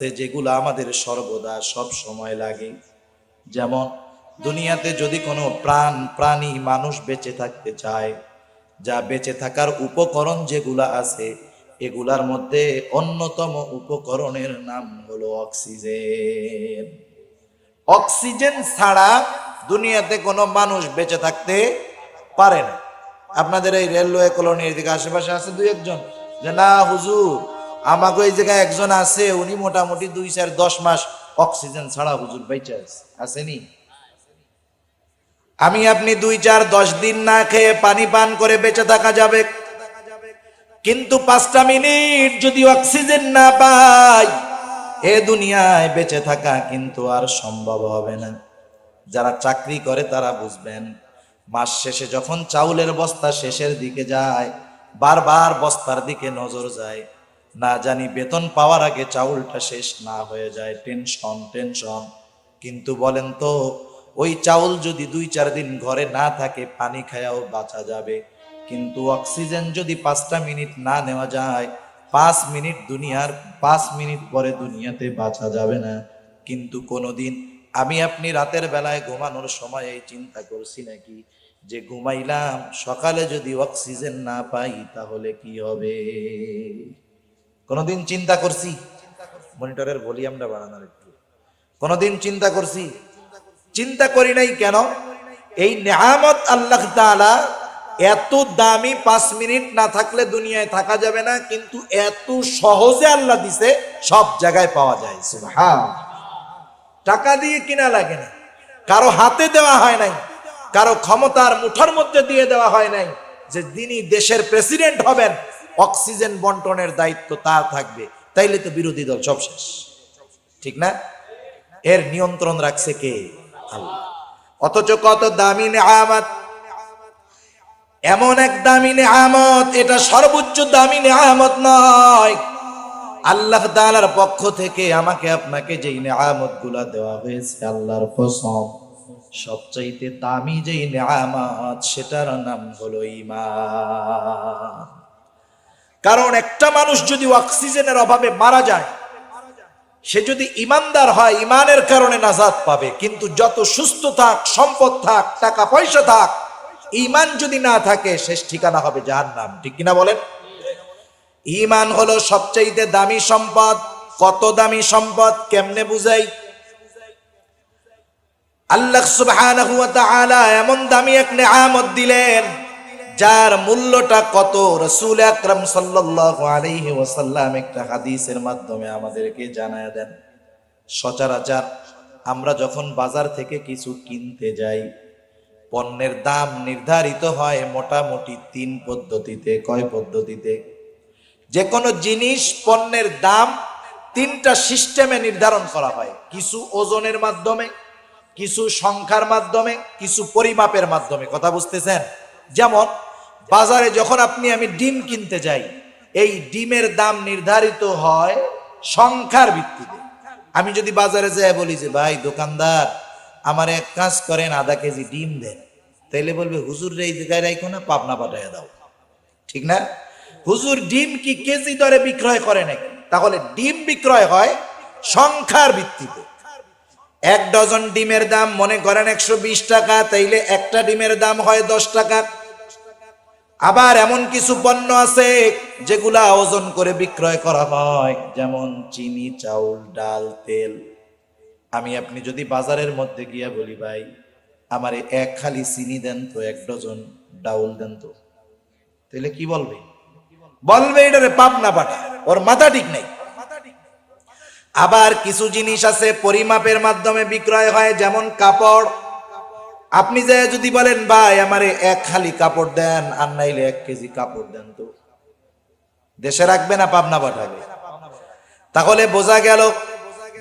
যেগুলো আমাদের সর্বদা সব সময় লাগে। যেমন দুনিয়াতে যদি কোনো প্রাণী মানুষ বেঁচে থাকতে চায়, যা বেঁচে থাকার উপকরণ যেগুলা আছে, এগুলার মধ্যে অন্যতম উপকরণের নাম হলো অক্সিজেন। অক্সিজেন ছাড়া দুনিয়াতে কোনো মানুষ বেঁচে থাকতে পারে না। আপনাদের এই রেলওয়ে কলোনির দিকে আশেপাশে আছে দুই একজন যে না হুজুর আমাকে এই জায়গায় একজন আছে, উনি মোটামুটি 2-4-10 মাস অক্সিজেন ছাড়া হুজুর বেঁচে আসেনি। আমি আপনি 2-4-10 দিন না খেয়ে পানি পান করে বেঁচে থাকা যাবে, কিন্তু 5টা মিনিট যদি অক্সিজেন না পাই এ দুনিয়ায় বেঁচে থাকা কিন্তু আর সম্ভব হবে না। যারা চাকরি করে তারা বুঝবেন, মাস শেষে যখন চাউলের বস্তা শেষের দিকে যায়, বারবার বস্তার দিকে নজর যায়, না জানি বেতন পাওয়ার আগে চাউলটা শেষ না হয়ে যায়। Tension tension. কিন্তু বলেন তো, ওই চাউল যদি 2-4 দিন ঘরে না থাকে পানি খায়াও বাঁচা যাবে, কিন্তু অক্সিজেন যদি 5টা মিনিট না নেওয়া যায়, 5 মিনিট পরে দুনিয়াতে বাঁচা যাবে না। কিন্তু কোনোদিন আমি আপনি রাতের বেলায় ঘুমানোর সময় এই চিন্তা করছি নাকি যে ঘুমাইলাম, সকালে যদি অক্সিজেন না পাই তাহলে কি হবে? কোনোদিন চিন্তা করছি? মনিটরের ভলিউমটা বাড়ানোর একটু। কোনোদিন চিন্তা করছি? চিন্তা করি নাই। কেন? এই নেয়ামত আল্লাহ তাআলা এত দামি, 5 মিনিট না থাকলে দুনিয়ায় থাকা যাবে না, কিন্তু এত সহজে আল্লাহ দিছে, সব জায়গায় পাওয়া যায়। সুবহানাল্লাহ। টাকা দিয়ে কিনা লাগে না, কারো হাতে দেওয়া হয় নাই, কারো ক্ষমতার মুঠার মধ্যে দিয়ে দেওয়া হয় নাই যে যিনি দেশের প্রেসিডেন্ট হবেন অক্সিজেন বন্টনের দায়িত্ব তার থাকবে। তাইলে তো বিরোধী দল সব শেষ, ঠিক না? এর নিয়ন্ত্রণ রাখছে কে? আল্লাহ। অথচ কত দামি নেয়ামত, এমন এক দামি নেয়ামত, এটা সর্বোচ্চ দামি নেয়ামত নয়, আল্লাহ তাআলার পক্ষ থেকে আমাকে আপনাকে যেই নেয়ামত গুলা দেওয়া হয়েছে, আল্লাহর কসম সবচাইতে দামি যেই নেয়ামত সেটার নাম হলো ঈমান। কারণ একটা মানুষ যদি অক্সিজেনের অভাবে মারা যায়, সে যদি ইমানদার হয় ইমানের কারণে নাজাত পাবে, কিন্তু যত সুস্থ থাক, সম্পদ থাক, টাকা পয়সা থাক, ঈমান যদি না থাকে শেষ ঠিকানা হবে জাহান্নাম। ঠিক কিনা বলেন? ঈমান হলো সবচেয়ে দামি সম্পদ। কত দামি সম্পদ কেমনে বুঝাই? আল্লাহ সুবহানাহু ওয়া তাআলা এমন দামি এক নেয়ামত দিলেন যার মূল্যটা কত, রাসূল আকরাম সাল্লাল্লাহু আলাইহি ওয়াসাল্লাম একটা হাদিসের মাধ্যমে আমাদেরকে জানায় দেন। সচরাচর আমরা যখন বাজার থেকে কিছু কিনতে যাই, পণ্যের দাম নির্ধারিত হয় মোটামুটি 3 পদ্ধতিতে। কয় পদ্ধতিতে? যে কোনো জিনিস পণ্যের দাম 3টা সিস্টেমে নির্ধারণ করা হয়। কিছু ওজনের মাধ্যমে, কিছু সংখ্যার মাধ্যমে, কিছু পরিমাপের মাধ্যমে। কথা বুঝতেছেন? যেমন বাজারে যখন আমি ডিম কিনতে যাই, এই ডিমের দাম নির্ধারিত হয় সংখ্যার ভিত্তিতে। আমি যদি বাজারে যাই বলি যে ভাই দোকানদার আমার এক কাজ করেন, আধা কেজি ডিম দেন, তাইলে বলবে হুজুর এই জায়গায় রাখো না, পাবনা পাঠাইয়া দাও। ঠিক না? হুজুর ডিম কি কেজি দরে বিক্রয় করে নাকি? তাহলে ডিম বিক্রয় হয় সংখ্যার ভিত্তিতে। 1 ডজন ডিমের দাম মনে করেন 120 টাকা, তাইলে একটা ডিমের দাম হয় 10 টাকা। আবার এমন কিছু পণ্য আছে যেগুলা ওজন করে বিক্রয় করা হয়, যেমন চিনি, চাউল, ডাল, তেল। আপনি যদি বাজারের মধ্যে গিয়া বলি ভাই আমার 1 খালি চিনি দেন তো, 1 ডজন ডাউল দেন তো, তাহলে কি বলবে? বলবে এটারে পাবনা পাঠা, ওর মাথা ঠিক নেই। আবার কিছু জিনিস আছে পরিমাপের মাধ্যমে বিক্রয় হয়, যেমন কাপড়। আপনি যে যদি বলেন ভাই আমারে 1 খালি কাপড় দেন, আর নাইলে 1 কেজি কাপড় দেন তো, দেশে রাখবে না পাবনা পাঠাবে? তাহলে বোঝা গেল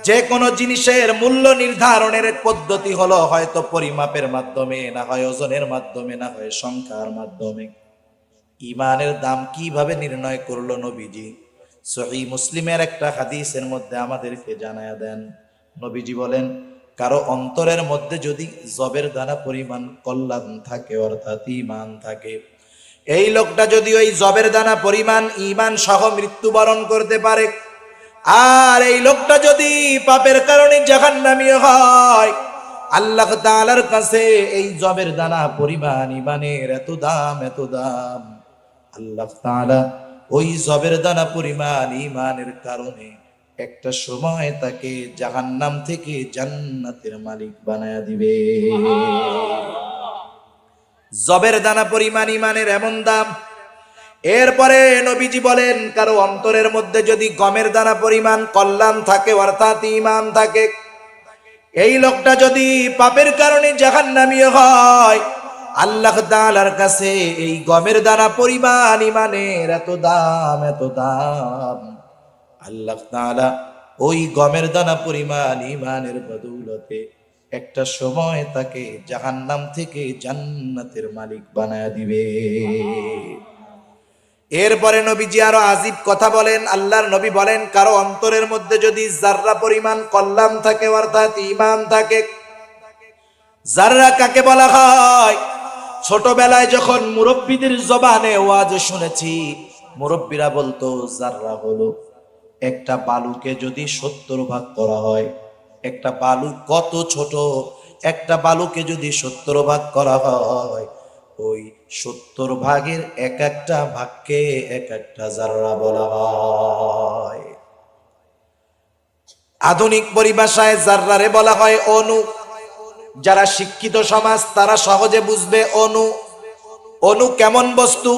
যে কোনো জিনিসের মূল্য নির্ধারণের এক পদ্ধতি হলো হয়তো পরিমাপের মাধ্যমে, না হয় ওজনের মাধ্যমে, না হয় সংখ্যার মাধ্যমে। ঈমানের দাম কিভাবে নির্ণয় করলো নবীজি? সহিহ মুসলিমের একটা হাদিসের মধ্যে আমাদেরকে জানায়া দেন, নবীজি বলেন কারো অন্তরের মধ্যে যদি জবের দানা পরিমাণ কল্যাণ থাকে, অর্থাৎ ঈমান থাকে, এই লোকটা যদি ওই জবের দানা পরিমাণ ঈমান সহ মৃত্যুবরণ করতে পারে, আর এই লোকটা যদি পাপের কারণে জাহান্নামী হয়, আল্লাহ তাআলার কাছে এই জবের দানা পরিমাণ ইমানের এত দাম, এত দাম। আল্লাহ তাআলা ওই জবের দানা পরিমাণ ইমানের কারণে একটা সময় তাকে জাহান্নাম থেকে জান্নাতের মালিক বানায়া দিবে। জবের দানা পরিমাণ ইমানের এমন দাম। এরপরে নবীজি বলেন, কারো অন্তরের মধ্যে যদি গমের দানা পরিমাণ কল্যাণ থাকে, অর্থাৎ ঈমান থাকে, এই লোকটা যদি পাপের কারণে জাহান্নামী হয়, আল্লাহ তাআলার কাছে এই গমের দানা পরিমাণ ঈমানের এত দাম, এত দাম। আল্লাহ তাআলা ওই গমের দানা পরিমাণ ঈমানের বদৌলতে একটা সময় তাকে জাহান্নাম থেকে জান্নাতের মালিক বানায়া দিবে। এরপরে নবীজি আরো আজীব কথা বলেন। আল্লাহর নবী বলেন, কারো অন্তরের মধ্যে যদি জাররা পরিমাণ কল্যাণ থাকে, অর্থাৎ ঈমান থাকে। জাররা কাকে বলা হয়? ছোটবেলায় যখন মুরব্বীদের জবানে ওয়াজ শুনেছি, মুরব্বীরা বলতো জাররা হলো একটা বালুকে যদি 70 ভাগ করা হয়, একটা বালু কত ছোট, একটা বালুকে যদি 70 ভাগ করা হয়, ওই 70 ভাগের এক একটা ভাগকে এক একটা জাররা বলা হয়। আধুনিক পরিভাষায় জাররারে বলা হয় অণু। যারা শিক্ষিত সমাজ তারা সহজে বুঝবে অণু। অণু কেমন বস্তু?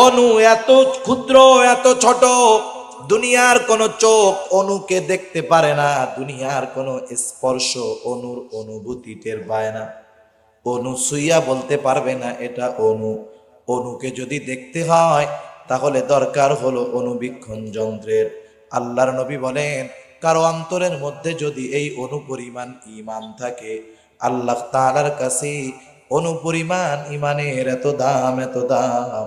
অণু এত ক্ষুদ্র, এত ছোট, দুনিয়ার কোন চোখ অণুকে দেখতে পারে না, দুনিয়ার কোন স্পর্শ অণুর অনুভূতি টের পায় না, অণু ছুঁইয়া বলতে পারবে না এটা অণু। অণুকে যদি দেখতে হয় তাহলে দরকার হলো অণুবীক্ষণ যন্ত্রের। আল্লাহর নবী বলেন, কারো অন্তরের মধ্যে যদি এই অণু পরিমাণ ঈমান থাকে, আল্লাহ তাআলার কাছে অণু পরিমাণ ঈমানের এত দাম, এত দাম।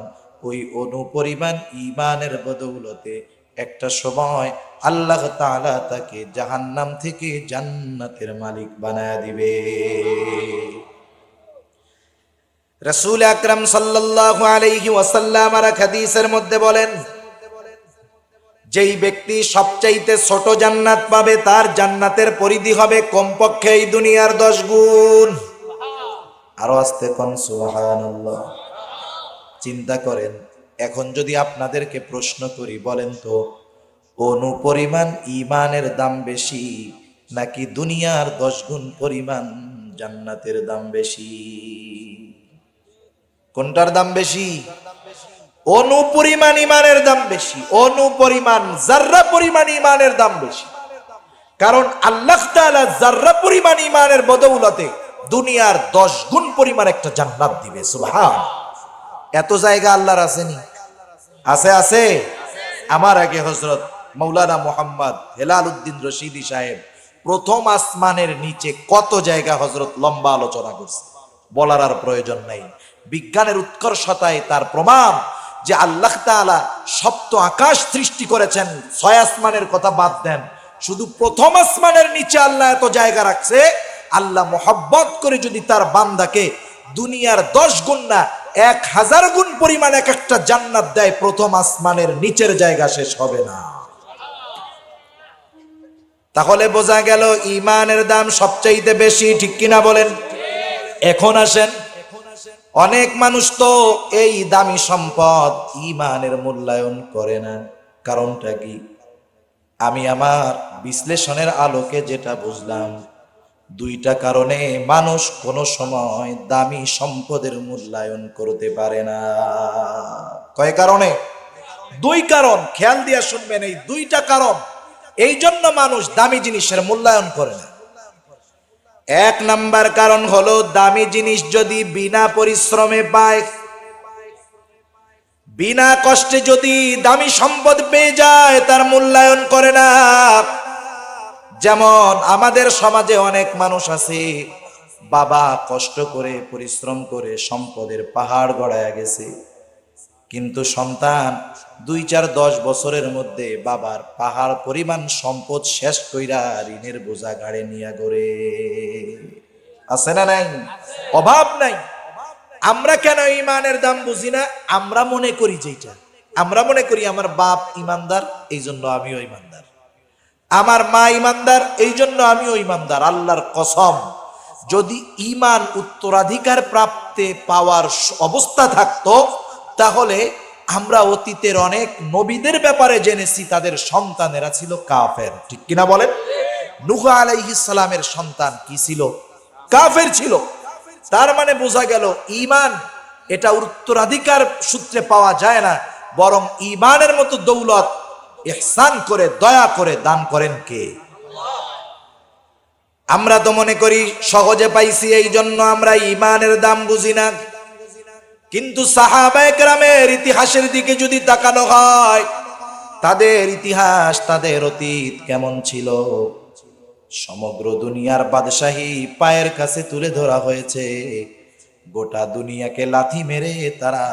ওই অণু পরিমাণ ঈমানের বদৌলতে একটা সময় আল্লাহ তাআলা তাকে জাহান্নাম থেকে জান্নাতের মালিক বানায়া দিবে। রাসূল আকরাম সাল্লাল্লাহু আলাইহি ওয়াসাল্লাম আর হাদিসের মধ্যে বলেন, যেই ব্যক্তি সবচাইতে ছোট জান্নাত পাবে, তার জান্নাতের পরিধি হবে কমপক্ষে এই দুনিয়ার 10 গুণ। আরো আস্তে কোন সুবহানাল্লাহ। চিন্তা করেন, এখন যদি আপনাদেরকে প্রশ্ন করি, বলেন তো অণু পরিমাণ ঈমানের দাম বেশি নাকি দুনিয়ার 10 গুণ পরিমাণ জান্নাতের দাম বেশি? কোনটার দাম বেশি? অণু পরিমাণ ঈমানের দাম বেশি। অণু পরিমাণ, জাররা পরিমাণ ঈমানের দাম বেশি। কারণ আল্লাহ তাআলা জাররা পরিমাণ ঈমানের বদৌলতে দুনিয়ার 10 গুণ পরিমাণ একটা জান্নাত দিবে। সুবহান। এত জায়গা আল্লাহর আসেনি? আছে, আছে। আমার আগে হযরত মাওলানা মুহাম্মদ হেলাল উদ্দিন রশিদি সাহেব প্রথম আসমানের নিচে কত জায়গা হযরত লম্বা আলোচনা করছে, বলার আর প্রয়োজন নাই। বিজ্ঞানের উৎকর্ষতায় তার প্রমাণ যে আল্লাহ তাআলা সপ্ত আকাশ সৃষ্টি করেছেন। 6 আসমানের কথা বাদ দেন, শুধু প্রথম আসমানের নিচে আল্লাহ এত জায়গা রাখছে। আল্লাহ মোহাব্বত করে যদি তার বান্দাকে দুনিয়ার 10 গুণ না 1000 গুণ পরিমাণ এক একটা জান্নাত দেয়, প্রথম আসমানের নিচের জায়গা শেষ হবে না। তাহলে বোঝা গেল ঈমানের দাম সবচাইতে বেশি, ঠিক কিনা বলেন? এখন আসেন, অনেক মানুষ তো এই দামি সম্পদ ঈমানের মূল্যায়ন করে না। কারণটা কি? আমি আমার বিশ্লেষণের আলোকে যেটা বুঝলাম, 2টা কারণে মানুষ কোনো সময় দামি সম্পদের মূল্যায়ন করতে পারে না। কয় কারণে? 2 কারণ। খেয়াল দিয়ে শুনবেন, এই 2টা কারণ এই জন্য মানুষ দামি জিনিসের মূল্যায়ন করে না। 1 নাম্বার কারণ হলো, দামি জিনিস যদি বিনা পরিশ্রমে পায়, বিনা কষ্টে যদি দামি সম্পদ পেয়ে যায়, তার মূল্যায়ন করে না। যেমন আমাদের সমাজে অনেক মানুষ আছে, বাবা কষ্ট করে পরিশ্রম করে সম্পদের পাহাড় গড়ায় গেছে, কিন্তু সন্তান 2-4-10 বছরের মধ্যে বাবার পাহাড় পরিমাণ সম্পদ শেষ কইরা ঋণের বোঝা গাড়ে নিয়ে ঘরে। আছে না নাই? অভাব নাই। আমরা কেন ঈমানের দাম বুঝি না? আমরা মনে করি যেটা, আমরা মনে করি আমার বাপ ঈমানদার, এই জন্য আমিও ঈমানদার। আমার মা ইমানদার, এই জন্য আমিও ইমানদার। আল্লাহর কসম, যদি ইমান উত্তরাধিকার প্রাপ্তে পাওয়ার অবস্থা থাকতো, তাহলে আমরা অতীতের অনেক নবীদের ব্যাপারে জেনেছি তাদের সন্তানেরা ছিল কাফের। ঠিক কিনা বলেন? নূহ আলাইহিস সালামের সন্তান কি ছিল? কাফের ছিল। তার মানে বোঝা গেল ঈমান এটা উত্তরাধিকার সূত্রে পাওয়া যায় না, বরং ঈমানের মতো দৌলত ইহসান করে দয়া করে দান করেন কে? আমরা তো মনে করি সহজে পাইছি, এই জন্য আমরা ঈমানের দাম বুঝি না। কিন্তু সাহাবায়ে কেরামের ইতিহাসের দিকে যদি তাকানো হয়, তাদের ইতিহাস, তাদের অতীত কেমন ছিল, সমগ্র দুনিয়ার বাদশাহী পায়ের কাছে তুলে ধরা হয়েছে। গোটা দুনিয়াকে লাথি মেরে তারা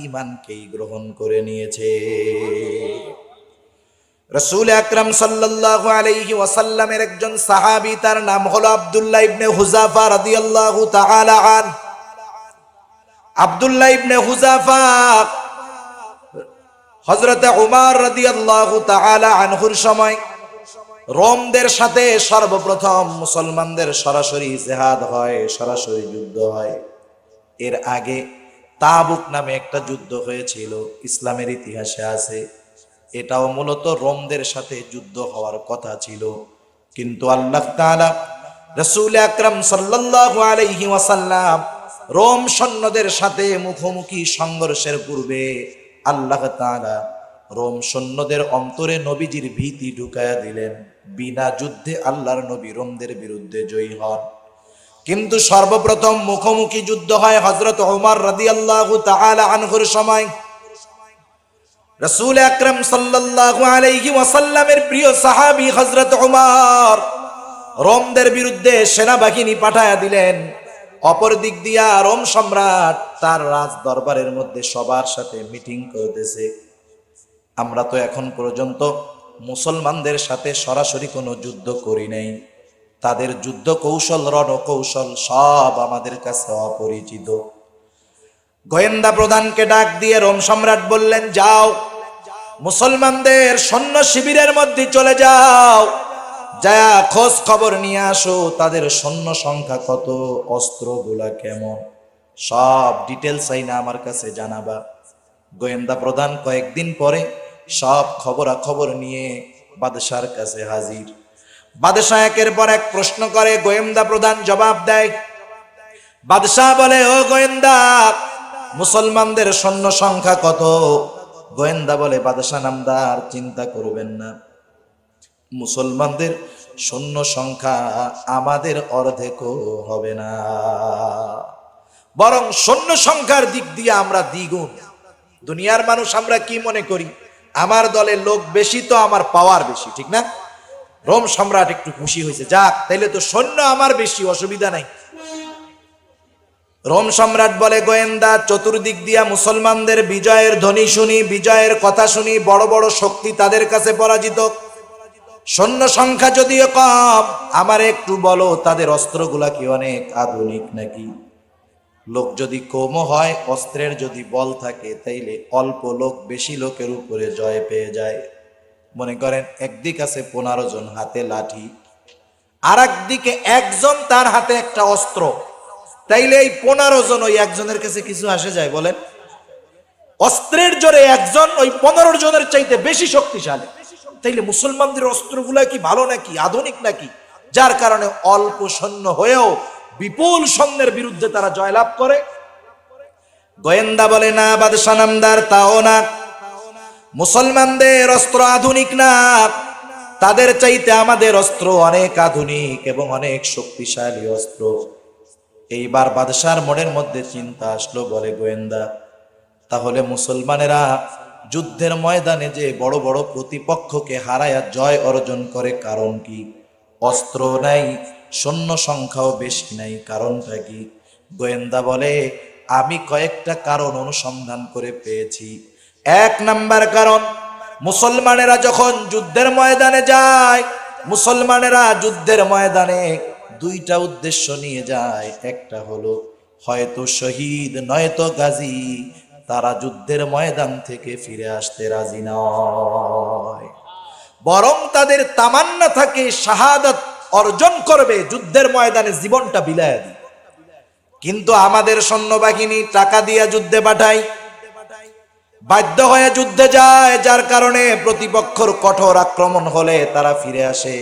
ঈমানকেই গ্রহণ করে নিয়েছে। রাসূল আকরাম সাল্লাল্লাহু আলাইহি ওয়াসাল্লামের একজন সাহাবী, তার নাম হলো আব্দুল্লাহ ইবনে হুযাফা রাদিয়াল্লাহু তাআলা আন। আব্দুল্লাহ ইবনে হুযাফা হযরত উমর রাদিয়াল্লাহু তাআলা আনহুর সময় রোমদের সাথে সর্বপ্রথম মুসলমানদের সরাসরি জিহাদ হয়, সরাসরি যুদ্ধ হয়। এর আগে তাবুক নামে একটা যুদ্ধ হয়েছিল, ইসলামের ইতিহাসে আছে। এটাও মূলত রোমদের সাথে যুদ্ধ হওয়ার কথা ছিল, কিন্তু আল্লাহ তাআলা রাসূল আকরাম সাল্লাল্লাহু আলাইহি ওয়াসাল্লাম রোম সৈন্যদের সাথে মুখোমুখি সংঘর্ষের পূর্বে আল্লাহ তাআলা রোম সৈন্যদের অন্তরে নবীজির ভীতি ঢুকায়া দিলেন। বিনা যুদ্ধে আল্লাহর নবী রোমদের বিরুদ্ধে জয়ী হন। কিন্তু সর্বপ্রথম মুখোমুখি যুদ্ধ হয় হযরত ওমর রাদিয়াল্লাহু তাআলা আনহুর সময়। রাসূল আকরাম সাল্লাল্লাহু আলাইহি ওয়াসাল্লামের প্রিয় সাহাবী হযরত ওমর রোমদের বিরুদ্ধে সেনাবাহিনী পাঠায়া দিলেন। অপর দিক দিয়া রোম সম্রাট তার রাজ দরবারের মধ্যে সবার সাথে মিটিং করতেছে। আমরা তো এখন পর্যন্ত মুসলমানদের সাথে সরাসরি কোনো যুদ্ধ করি নাই, তাদের যুদ্ধ কৌশল, রণকৌশল সব আমাদের কাছে অপরিচিত। গোয়েন্দা প্রধানকে ডাক দিয়ে রোম সম্রাট বললেন, যাও মুসলমানদের সৈন্য শিবিরের মধ্যে চলে যাও, যা খোঁজ খবর নিয়ে আসো, তাদের সৈন্য সংখ্যা কত, অস্ত্রগুলা কেমন, সব ডিটেলস আইনা আমার কাছে জানাবা। গোয়েন্দা প্রধান কয়েকদিন পরে সব খবরাখবর নিয়ে বাদশার কাছে হাজির। বাদশাহ একের পর এক প্রশ্ন করে, গোয়েন্দা প্রধান জবাব দেয়। বাদশাহ বলে, ও গোয়েন্দা, মুসলমানদের সৈন্য সংখ্যা কত? গোয়েন্দা বলে, বাদশাহ নামদার, চিন্তা করবেন না, মুসলমানদের সৈন্য সংখ্যা আমাদের অর্ধেকও হবে না, বরং সৈন্য সংখ্যার দিক দিয়ে আমরা দ্বিগুণ। দুনিয়ার মানুষ আমরা কি মনে করি, আমার দলের লোক বেশি তো আমার পাওয়ার বেশি, ঠিক না? রোম সম্রাট একটু খুশি হয়েছে, যাক তাইলে তো সৈন্য আমার বেশি, অসুবিধা নাই। রোম সম্রাট বলে, গোয়েন্দা, চতুর্দিক দিয়া মুসলমানদের বিজয়ের ধ্বনি শুনি, বিজয়ের কথা শুনি, বড় বড় শক্তি তাদের কাছে পরাজিত, সৈন্য সংখ্যা যদিও কম, আমার একটু বলো তাদের অস্ত্রগুলা কি অনেক আধুনিক নাকি? লোক যদি কম হয়, অস্ত্রের যদি বল থাকে, তাইলে অল্প লোক বেশি লোকের উপরে জয় পেয়ে যায়। মনে করেন একদিক আছে 15 জন হাতে লাঠি, আর একদিকে একজন তার হাতে একটা অস্ত্র, তাইলে এই 15 জন ওই একজনের কাছে কিছু আসে যায়? বলেন, অস্ত্রের জোরে একজন ওই 15 জনের চাইতে বেশি শক্তিশালী। তাইলে মুসলমানদের অস্ত্রগুলা কি ভালো নাকি, আধুনিক নাকি, যার কারণে অল্প সৈন্য হয়েও বিপুল সৈন্যের বিরুদ্ধে তারা জয়লাভ করে? গোয়েন্দা বলে, না বাদশাহ নামদার, তাও না, মুসলমানদের অস্ত্র আধুনিক না, তাদের চাইতে আমাদের অস্ত্র অনেক আধুনিক এবং অনেক শক্তিশালী অস্ত্র। এইবার বাদশার মনের মধ্যে চিন্তা আসলো, বলে, গোয়েন্দা, তাহলে মুসলমানেরা যুদ্ধের ময়দানে যে বড় বড় প্রতিপক্ষকে হারায়া জয় অর্জন করে, কারণ কি? অস্ত্র নাই, সৈন্য সংখ্যাও বেশি নাই, কারণটা কি? গোয়েন্দা বলে, আমি কয়েকটা কারণ অনুসন্ধান করে পেয়েছি। 1 নাম্বার কারণ, মুসলমানেরা যখন যুদ্ধের ময়দানে যায়, মুসলমানেরা যুদ্ধের ময়দানে 2টা উদ্দেশ্য নিয়ে যায়। একটা হলো হয়তো শহীদ নয়তো গাজী, তারা যুদ্ধের ময়দান থেকে ফিরে আসতে রাজি নয়। বরং তাদের তামান্না থাকে শাহাদাত অর্জন করবে, যুদ্ধের ময়দানে জীবনটা বিলায় দিবে। কিন্তু আমাদের সৈন্যবাহিনী টাকা দিয়ে যুদ্ধে পাঠায়, বাধ্য হয়ে যুদ্ধে যায়, যার কারণে প্রতিপক্ষের কঠোর আক্রমণ হলে তারা ফিরে আসে।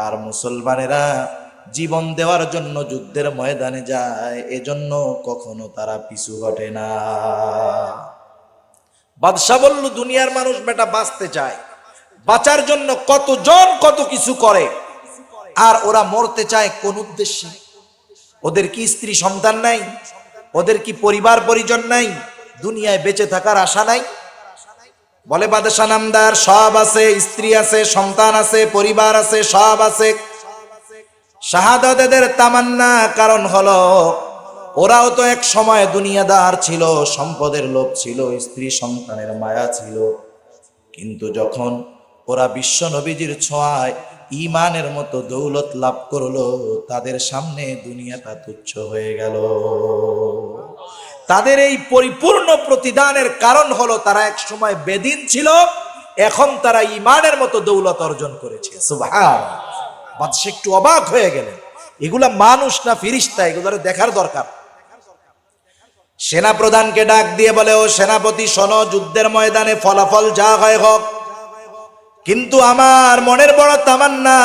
আর মুসলমানেরা জীবন দেওয়ার জন্য যুদ্ধের ময়দানে যায়, এজন্য কখনো তারা পিছু হটে না। বাদশা বলল, দুনিয়ার মানুষ বেটা বাঁচতে চায়, বাঁচার জন্য কতজন কত কিছু করে, আর ওরা মরতে চায় কোন উদ্দেশ্যে? ওদের কি স্ত্রী সন্তান নাই? ওদের কি পরিবার পরিজন নাই? দুনিয়ায় বেঁচে থাকার আশা নাই? বলে বাদশা নামদার, সব আছে, স্ত্রী আছে, সন্তান আছে, পরিবার আছে, সব আছে। শাহাদাত এদের তামান্না, কারণ হলো ওরাও তো এক সময় দুনিয়াদার ছিল, সম্পদের লোভ ছিল, স্ত্রী সন্তানের মায়া ছিল। কিন্তু যখন ওরা বিশ্ব নবীজির ছোঁয়ায় ঈমানের মতো দৌলত লাভ করলো, তাদের সামনে দুনিয়াটা তুচ্ছ হয়ে গেল। তাদের এই পরিপূর্ণ প্রতিদানের কারণ হলো তারা এক সময় বেদিন ছিল, এখন তারা ঈমানের মতো দৌলত অর্জন করেছে। সুবহানাল্লাহ। বাদশা একটু অবাক হয়ে গেলেন, এগুলা মানুষ না ফেরেশতা, এগুলোর দেখার দরকার। সেনা প্রধানকে ডাক দিয়ে বলে, ও সেনাপতি শোনো, যুদ্ধের ময়দানে ফলাফল যা হয় হোক, কিন্তু আমার মনের বড় তামান্না,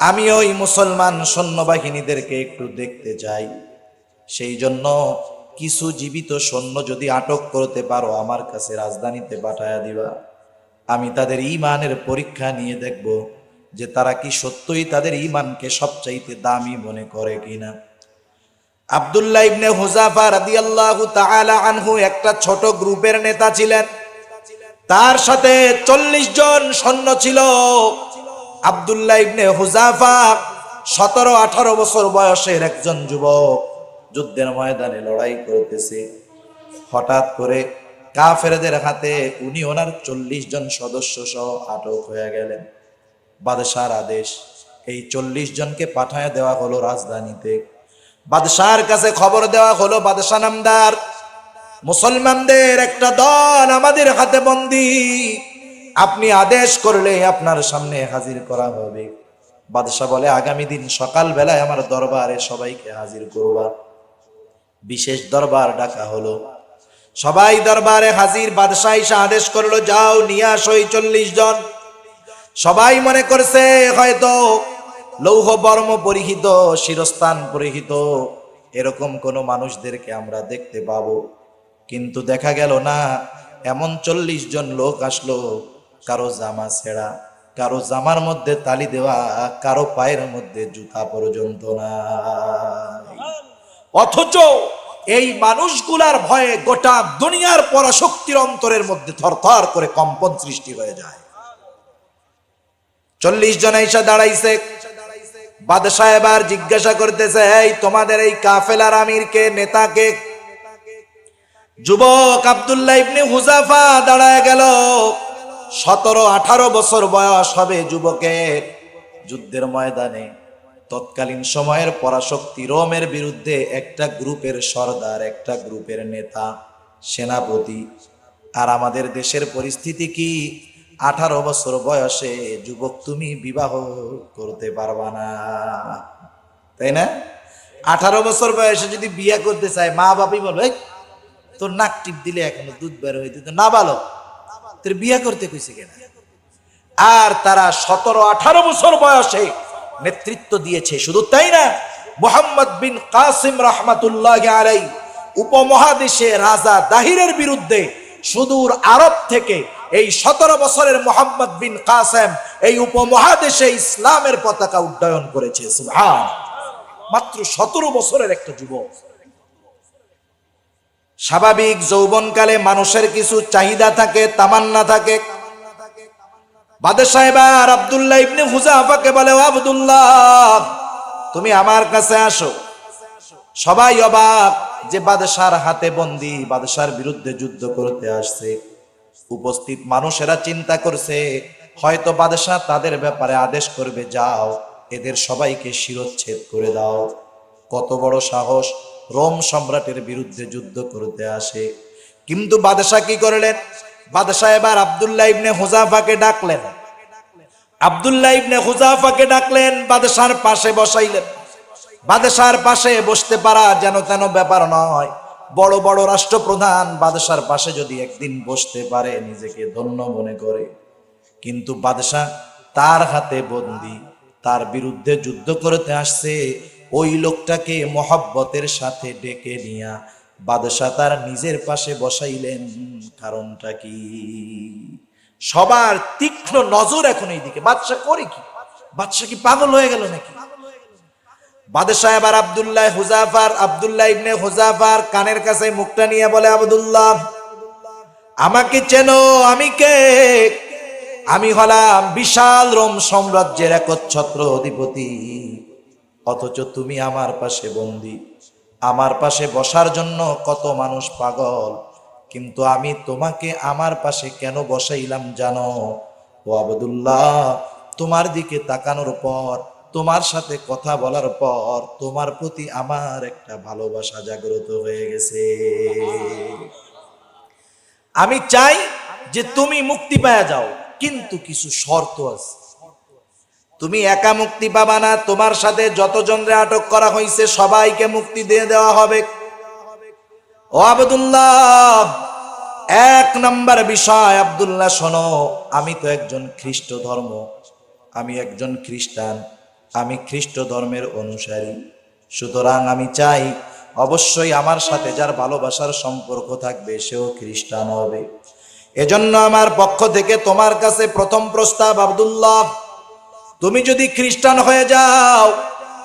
আমি ওই মুসলমান সৈন্যবাহিনীদেরকে একটু দেখতে চাই। সেই জন্য কিছু জীবিত সৈন্য যদি আটক করতে পারো, আমার কাছে রাজধানীতে পাঠায়া দিবা। আমি তাদের ঈমানের পরীক্ষা নিয়ে দেখব যে তারা কি সত্যই তাদের ঈমানকে সবচাইতে দামি মনে করে কিনা। আব্দুল্লাহ ইবনে হুযাফা রাদিয়াল্লাহু তাআলা আনহু একটা ছোট গ্রুপের নেতা ছিলেন। তার সাথে 40 জন সৈন্য ছিল। আব্দুল্লাহ ইবনে হুযাফা 17-18 বছর বয়সের একজন যুবক, যুদ্ধের ময়দানে লড়াই করতেছে। হঠাৎ করে কাফেরদের হাতে উনি ওনার 40 জন সদস্য সহ আটক হয়ে গেলেন। বাদশার আদেশ, এই 40 জনকে পাঠায় দেওয়া হলো রাজধানীতে। বাদশার কাছে খবর দেওয়া হলো, বাদশা নামদার, মুসলমানদের একটা দল আমাদের হাতে বন্দী, আপনি আদেশ করলে আপনার সামনে হাজির করা হবে। বাদশা বলে, আগামী দিন সকাল বেলায় আমার দরবারে সবাইকে হাজির করবা। বিশেষ দরবার ডাকা হলো, সবাই দরবারে হাজির। বাদশা এসে আদেশ করলো, যাও নিয়ে আসো এই 40 জন। সবাই মনে করছে হয়তো লৌহ বর্ম পরিহিত, শিরস্থান পরিহিত এরকম কোন মানুষদেরকে আমরা দেখতে পাবো, কিন্তু দেখা গেল না। এমন 40 জন লোক আসলো, কারো জামা ছেঁড়া, কারো জামার মধ্যে তালি দেওয়া, কারো পায়ের মধ্যে জুতা পর্যন্ত নাই। অথচ এই মানুষগুলার ভয়ে গোটা দুনিয়ার পরাশক্তির অন্তরের মধ্যে থরথর করে কম্পন সৃষ্টি হয়ে যায়। 40 জন এসে দাঁড়াইছে। বাদশা এবার জিজ্ঞাসা করতেছে, এই তোমাদের এই কাফেলার আমিরকে, নেতাকে? যুবক আব্দুল্লাহ ইবনে হুযাফা দাঁড়ায় গেল। 17-18 বছর বয়স হবে যুবকের। যুদ্ধের ময়দানে তৎকালীন সময়ের পরাশক্তি রোমের বিরুদ্ধে একটা গ্রুপের সরদার, একটা গ্রুপের নেতা, সেনাপতি। আর আমাদের দেশের পরিস্থিতি কি? 18 বছর বয়সে যুবক তুমি বিবাহ করতে পারবা না, তাই না? 18 বছর বয়সে যদি বিয়ে করতে চায়, মা বাবাই বলবে, তোর নাক টিপ দিলে এখনো দুধ বের হইতে তো না, ভালো তোর বিয়ে করতে কইছে কেন? আর তারা 17-18 বছর বয়সে নেতৃত্ব দিয়েছে। শুধু তাই না, মুহাম্মদ বিন কাসিম রাহমাতুল্লাহি আলাইহি উপমহাদেশে রাজা দাহিরের বিরুদ্ধে সুদূর আরব থেকে এই 17 বছরের মুহাম্মদ বিন কাসেম এই উপমহাদেশে ইসলামের পতাকা উড্ডয়ন করেছে। সুবহানাল্লাহ। মাত্র 17 বছরের একটা যুবক। স্বাভাবিক যৌবনকালে মানুষের কিছু চাহিদা থাকে, তামান্না থাকে। বাদশা এবার আব্দুল্লাহ ইবনে হুযাফাকে বলে, ও আব্দুল্লাহ, তুমি আমার কাছে আসো। সবাই অবাক যে বাদশার হাতে বন্দী, বাদশার বিরুদ্ধে যুদ্ধ করতে আসছে। উপস্থিত মানুষেরা চিন্তা করছে হয়তো বাদশা তাদের ব্যাপারে আদেশ করবে, যাও এদের সবাইকে শিরচ্ছেদ করে দাও। কত বড় সাহস, রোম সম্রাটের বিরুদ্ধে যুদ্ধ করতে আসে। কিন্তু বাদশা কি করলেন? বাদশাহ এবার আব্দুল্লাহ ইবনে হুযাফাকে ডাকলেন। আব্দুল্লাহ ইবনে হুযাফাকে ডাকলেন, বাদশার পাশে বসাইলেন। বাদশার পাশে বসতে পারা যেন তেন ব্যাপার নয়। বড় বড় রাষ্ট্রপ্রধান বাদশার পাশে যদি একদিন বসতে পারে নিজেকে ধন্য মনে করে, কিন্তু বাদশা তার হাতে বন্দী, তার বিরুদ্ধে যুদ্ধ করতে আসছে। ওই লোকটাকে মহব্বতের সাথে ডেকে নিয়া বাদশা তার নিজের পাশে বসাইলেন। কারণটা কি? সবার তীক্ষ্ণ নজর এখন এইদিকে। বাদশা করে কি? বাদশা কি পাগল হয়ে গেল নাকি? বাদশাহ এবার আব্দুল্লাহ ইবনে হুযাফার কানের কাছে মুখটা নিয়ে বলে, আব্দুল্লাহ, আমাকে চেনো? আমি কে? আমি হলাম বিশাল রোম সাম্রাজ্যের একচ্ছত্র অধিপতি, অথচ তুমি আমার পাশে বন্দী। আমার পাশে বসার জন্য কত মানুষ পাগল, কিন্তু আমি তোমাকে আমার পাশে কেন বসাইলাম জানো? ও আব্দুল্লাহ, তোমার দিকে তাকানোর পর, তোমার সাথে কথা বলার পর তোমার প্রতি আমার একটা ভালোবাসা জাগ্রত হয়ে গেছে। আমি চাই যে তুমি মুক্তি পেয়ে যাও, কিন্তু কিছু শর্ত আছে। তুমি একা মুক্তি পাবা না, তোমার সাথে যতজনরে আটক করা হয়েছে সবাইকে মুক্তি দিয়ে দেওয়া হবে। ও আব্দুল্লাহ, এক নাম্বার বিষয়, আব্দুল্লাহ শোনো, আমি তো একজন খ্রিস্ট ধর্ম, আমি একজন খ্রিস্টান, আমি খ্রিস্ট ধর্মের অনুসারী। সুতরাং আমি চাই অবশ্যই আমার সাথে যার ভালোবাসার সম্পর্ক থাকবে সেও খ্রিস্টান হবে। এজন্য আমার পক্ষ থেকে তোমার কাছে প্রথম প্রস্তাব, আব্দুল্লাহ, তুমি যদি খ্রিস্টান হয়ে যাও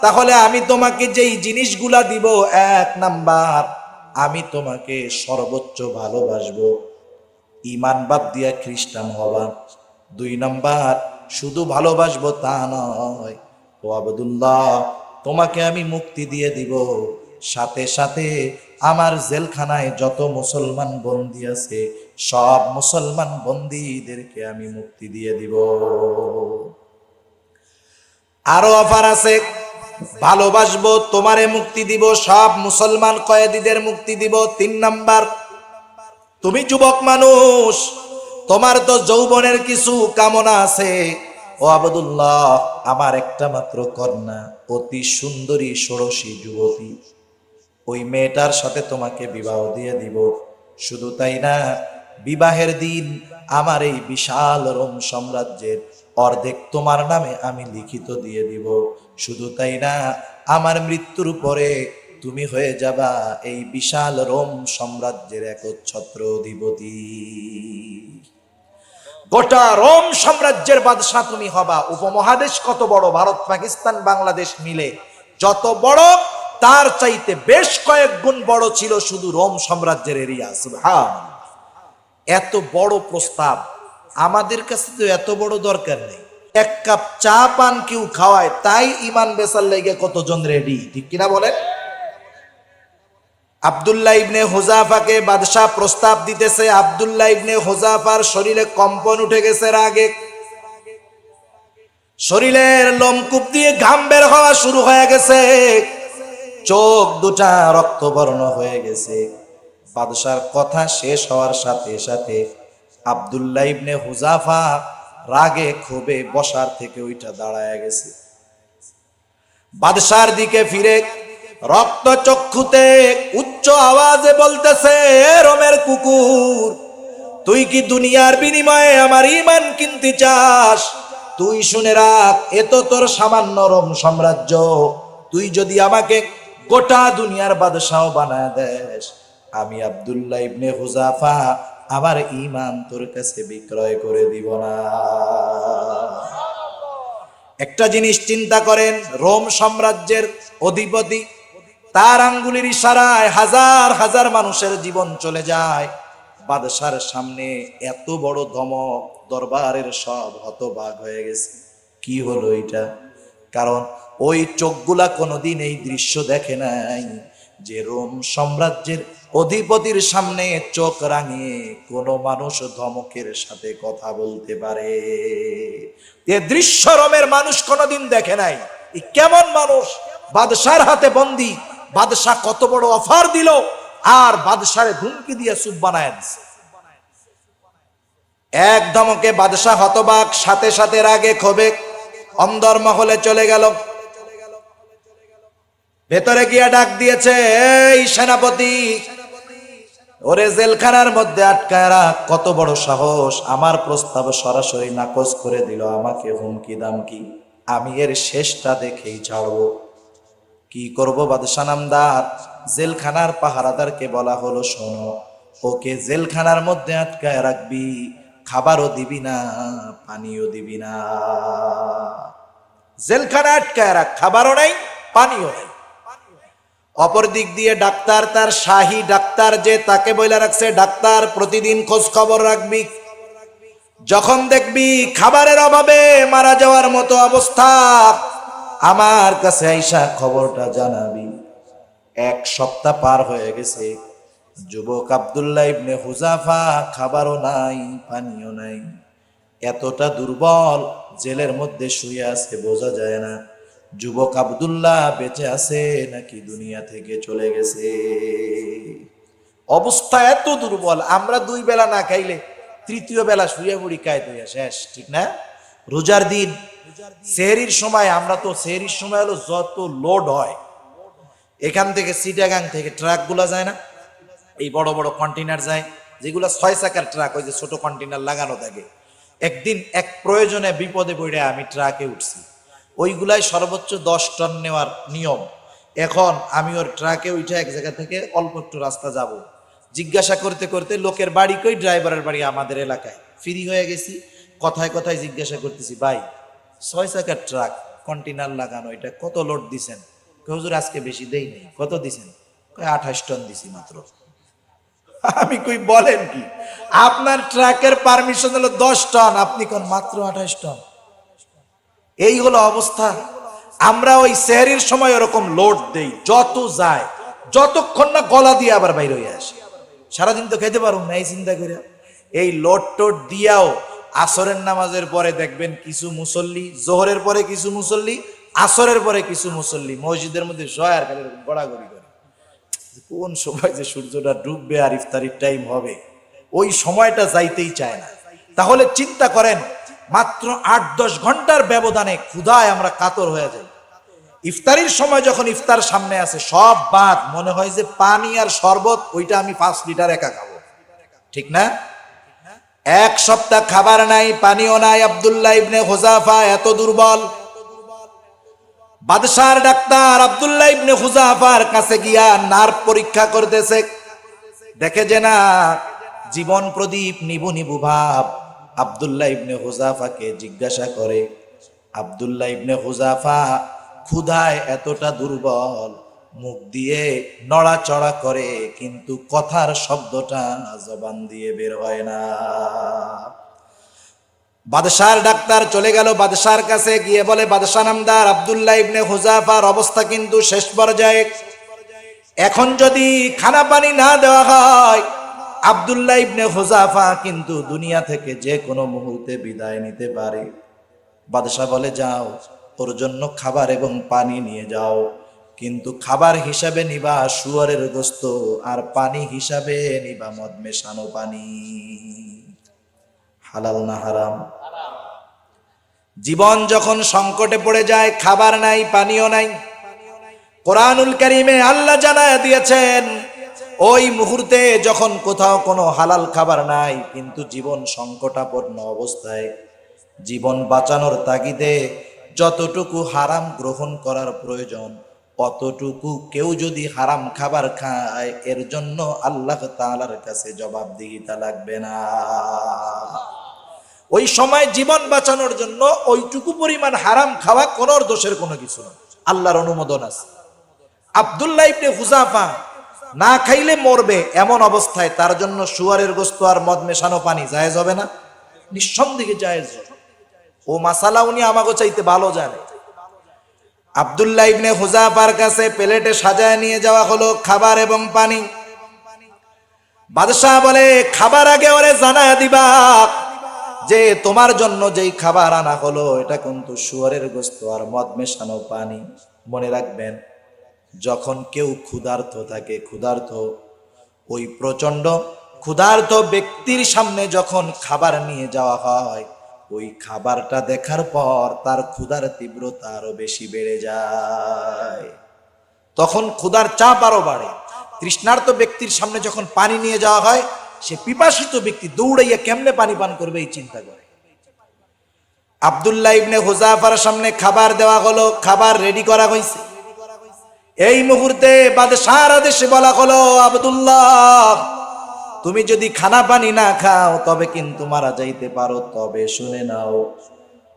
তাহলে আমি তোমাকে যেই জিনিসগুলা দিব, এক নাম্বার, আমি তোমাকে সর্বোচ্চ ভালোবাসবো, ঈমান বাদ দিয়া খ্রিস্টান হবা। দুই নাম্বার, শুধু ভালোবাসবো তা নয়, ও আব্দুল্লাহ, তোমাকে আমি মুক্তি দিয়ে দিব, সাথে সাথে আমার জেলখানায় যত মুসলমান বন্দী আছে সব মুসলমান বন্দীদেরকে আমি মুক্তি দিয়ে দিব। আরো অফার আছে, ভালোবাসবো, তোমারে মুক্তি দিব, সব মুসলমান কয়েদিদের মুক্তি দিব। তিন নাম্বার, তুমি যুবক মানুষ, তোমার তো যৌবনের কিছু কামনা আছে। ও আব্দুল্লাহ, আমার একটা মাত্র কন্যা, অতি সুন্দরী ষোড়শী যুবতী, ওই মেয়েটার সাথে তোমাকে বিবাহ দিয়ে দিব। শুধু তাই না, বিবাহের দিন আমার এই বিশাল রোম সাম্রাজ্যের অর্ধেক তোমার নামে আমি লিখিত দিয়ে দিব। শুধু তাই না, আমার মৃত্যুর পরে তুমি হয়ে যাবা এই বিশাল রোম সাম্রাজ্যের একচ্ছত্র অধিপতি। গোটা রোম সাম্রাজ্যের বাদশাহ তুমি হবা। উপমহাদেশ কত বড়? ভারত, পাকিস্তান, বাংলাদেশ মিলে যত বড়, তার চাইতে বেশ কয়েক গুণ বড় ছিল শুধু রোম সাম্রাজ্যের এরিয়া। সুবহানাল্লাহ, এত বড় প্রস্তাব। আমাদের কাছে তো এত বড় দরকার নেই। এক কাপ চা পান কেউ খাওয়ায়, তাই ঈমান বেচার লেগে কতজন রেডি, ঠিক কিনা বলেন? আব্দুল্লাহ ইবনে হুযাফাকে বাদশাহ প্রস্তাব দিতেছে। আব্দুল্লাহ ইবনে হুযাফার শরীরে কম্পন উঠে গেছে রাগে, শরীরের লোমকূপ দিয়ে ঘাম বের হওয়া শুরু হয়ে গেছে, চোখ দুটা রক্তবর্ণ হয়ে গেছে। বাদশার কথা শেষ হওয়ার সাথে সাথে আব্দুল্লাহ ইবনে হুযাফা রাগে ক্ষোভে বসার থেকে ওইটা দাঁড়ায় গেছে। বাদশার দিকে ফিরে রক্ত চক্ষুতে উচ্চ আওয়াজে বলতেছে, রোমের কুকুর, তুই কি দুনিয়ার বিনিময়ে আমার ঈমান কিনতে চাস? তুই শুনে রাখ, এ তো তোর সামান্য রোম সাম্রাজ্য, তুই যদি আমাকে গোটা দুনিয়ার বাদশাহ বানায় দেস, আমি আব্দুল্লাহ ইবনে হুযাফা আমার ঈমান তোর কাছে বিক্রয় করে দিব না। একটা জিনিস চিন্তা করেন, রোম সাম্রাজ্যের অধিপতি, তার আঙ্গুলের ইশারায় হাজার হাজার মানুষের জীবন চলে যায়। বাদশার সামনে এত বড় ধমক, দরবারের সব হতবাক হয়ে গেছে। কি হলো এটা? কারণ ওই চোখগুলা কোনোদিন এই দৃশ্য দেখে নাই যে রোম সাম্রাজ্যের অধিপতির সামনে চোখ রাঙিয়ে কোনো মানুষ ধমকের সাথে কথা বলতে পারে। এ দৃশ্য রোমের মানুষ কোনোদিন দেখে নাই। কেমন মানুষ? বাদশার হাতে বন্দী, বাদশাহ কত বড় অফার দিল, আর বাদশারে ধুমকি দিয়ে চুপ বানায় দিছে। এক ধমকে বাদশাহ হতবাক, সাথে সাথে রাগে ক্ষোভে অন্দর মহলে চলে গেল। ভেতরে গিয়া ডাক দিয়েছে, এই সেনাপতি, ওরে জেলখানার মধ্যে আটকায় রাখ। কত বড় সাহস, আমার প্রস্তাব সরাসরি নাকচ করে দিল, আমাকে হুমকি দামকি। আমি এর শেষটা দেখেই ছাড়বো। কি করব বাদশা নামদার? জেলখানার পাহারাদারকে বলা হলো, শোনো, ওকে জেলখানার মধ্যে আটকায় রাখবি, খাবারও দিবি না, পানিও দিবি না। জেলখানা আটকায় রাখ, খাবারও নাই, পানিও নাই। অপর দিক দিয়ে ডাক্তার, তার শাহী ডাক্তার যে, তাকে বইলা রাখছে, ডাক্তার প্রতিদিন খোঁজ খবর রাখবি, যখন দেখবি খাবারের অভাবে মারা যাওয়ার মতো অবস্থা, আমার কাছে আইসা খবরটা জানাবি। এক সপ্তাহ পার হয়ে গেছে, যুবক আব্দুল্লাহ ইবনে হুযাফা খাবারও নাই, পানিও নাই, এতটা দুর্বল, জেলের মধ্যে শুয়ে আছে, বোঝা যায় না যুবক আব্দুল্লাহ বেঁচে আছে নাকি দুনিয়া থেকে চলে গেছে। অবস্থা এত দুর্বল, আমরা 2 বেলা না খাইলে তৃতীয় বেলা শুয়ে পড়ি, কায়দ হইয়া শেষ, ঠিক না? রোজার দিন সেহরির সময়, আমরা তো সেহরির সময় হলো যত লোড হয়, এখান থেকে চিটাগাং থেকে ট্রাকগুলা যায় না, এই বড় বড় কন্টেনার যায়, যেগুলো 6 চাকার ট্রাক, ওই যে ছোট কন্টেনার লাগানো থাকে। একদিন এক প্রয়োজনে বিপদে পড়ে আমি ট্রাকে উঠছি, ওইগুলাই সর্বোচ্চ 10 টন নেওয়ার নিয়ম। এখন আমি ওর ট্রাকে উঠে এক জায়গা থেকে অল্প একটু রাস্তা যাব, জিজ্ঞাসা করতে করতে লোকের বাড়ি কই, ড্রাইভারের বাড়ি আমাদের এলাকায়, ফ্রি হয়ে গেছি। কথায় কথায় জিজ্ঞাসা করতেছি, ভাই 6 চাকার ট্রাক কন্টেনার লাগানো, এটা কত লোড দিছেন? হুজুর আজকে বেশি দেই নাই। কত দিছেন? 28 টন দিছি মাত্র। আমি কই, বলেন কি? আপনার ট্রাকের পারমিশন হলো 10 টন, আপনি কোন মাত্র 28 টন? এই হলো অবস্থা। আমরা ওই সেহরির সময় ওরকম লোড দেই, যত যায়, যতক্ষণ না গলা দিয়ে আবার বাইরে হয়ে আসে। সারাদিন তো খেতে পারুম না, এই চিন্তা করে এই লোড টোড দিয়াও আসরের নামাজের পরে দেখবেন কিছু মুসল্লি, জোহরের পরে কিছু মুসল্লি, আসরের পরে কিছু মুসল্লি মসজিদের মধ্যে শয় আর খালি গড়াগড়ি করে। কোন সময় যে সূর্যটা ডুববে আর ইফতারির টাইম হবে, ওই সময়টা যাইতেই চায় না। তাহলে চিন্তা করেন, মাত্র 8-10 ঘন্টার ব্যবধানে ক্ষুধায় আমরা কাতর হয়ে যাই। ইফতারির সময় যখন ইফতার সামনে আছে, সব বাদ, মনে হয় যে পানি আর শরবত, ওইটা আমি 5 লিটার একা খাবো, ঠিক না? এক সপ্তাহ খাবার নাই, পানিও নাই, আব্দুল্লাহ ইবনে হুযাফা এত দুর্বল। বাদশার ডাক্তার আব্দুল্লাহ ইবনে হুযাফার কাছে গিয়া নার্ভ পরীক্ষা করতেছে, দেখে যে না, জীবন প্রদীপ নিবু নিবু ভাব। আব্দুল্লাহ ইবনে হুযাফাকে জিজ্ঞাসা করে, আব্দুল্লাহ ইবনে হুযাফা ক্ষুধায় এতটা দুর্বল, মুখ দিয়ে নড়াচড়া করে কিন্তু কথার শব্দটা জবান দিয়ে বের হয় না। বাদশার ডাক্তার চলে গেল বাদশার কাছে, গিয়ে বলে, বাদশা নামদার, আব্দুল্লাহ ইবনে হুযাফার অবস্থা কিন্তু শেষ পর্যায়ে, এখন যদি খানা পানি না দেওয়া হয়, আব্দুল্লাহ ইবনে হুযাফা কিন্তু দুনিয়া থেকে যে কোনো মুহূর্তে বিদায় নিতে পারে। বাদশা বলে, যাও, ওর জন্য খাবার এবং পানি নিয়ে যাও, কিন্তু খাবার হিসাবে নিবা শুয়োরের গোশত, আর পানি হিসাবে নিবা মদ মেশানো পানি। হালাল না হারাম? জীবন যখন সংকটে পড়ে যায়, খাবার নাই, পানিও নাই, কোরআনুল কারীমে আল্লাহ জানায়া দিয়েছেন, ওই মুহূর্তে যখন কোথাও কোনো হালাল খাবার নাই, কিন্তু জীবন সংকটাপন্ন অবস্থায়, জীবন বাঁচানোর তাগিদে যতটুকু হারাম গ্রহণ করার প্রয়োজন, অতটুকু কেউ যদি হারাম খাবার খায়, এর জন্য আল্লাহ তাআলার কাছে জবাবদিহিতা লাগবে না। ওই সময় জীবন বাঁচানোর জন্য ওইটুকু পরিমাণ হারাম খাওয়া কোনো দোষের কোনো কিছু না, আল্লাহর অনুমোদন আছে। আব্দুল্লাহ ইবনে হুযাফা না খাইলে মরবে, এমন অবস্থায় তার জন্য শুয়োরের গোশত আর মদ মেশানো পানি জায়েজ হবে না? নিঃসন্দেহে জায়েজ হবে। ও মাসালা উনি আমাকে চাইতে ভালো জানে। আব্দুল্লাহ ইবনে হুযাফার কাছে প্লেটে সাজায় নিয়ে যাওয়া হলো খাবার এবং পানি। বাদশাহ বলে, খাবার আগে ওরে জানায়া দিবা যে তোমার জন্য যেই খাবার আনা হলো, এটা কিন্তু শুয়োরের গোশত আর মদ মেশানো পানি। মনে রাখবেন, যখন কেউ ক্ষুধার্ত থাকে, ক্ষুধার্ত, ওই প্রচন্ড ক্ষুধার্ত ব্যক্তির সামনে যখন খাবার নিয়ে যাওয়া হয়, ওই খাবারটা দেখার পর তার ক্ষুধার তীব্রতা আরো বেশি বেড়ে যায়, তখন ক্ষুধার চাপ আরো বাড়ে। তৃষ্ণার্ত ব্যক্তির সামনে যখন পানি নিয়ে যাওয়া হয়, সে পিপাসিত ব্যক্তি দৌড়াইয়া কেমনে পানি পান করবে এই চিন্তা করে। আব্দুল্লাহ ইবনে হুযাফার সামনে খাবার দেওয়া হলো, খাবার রেডি করা হয়েছে। এই মুহূর্তে বাদশাহর আদেশে বলা হলো, আব্দুল্লাহ তুমি যদি খানা পানি না খাও তবে কিন্তু মারা যাইতে পারো। তবে শুনে নাও,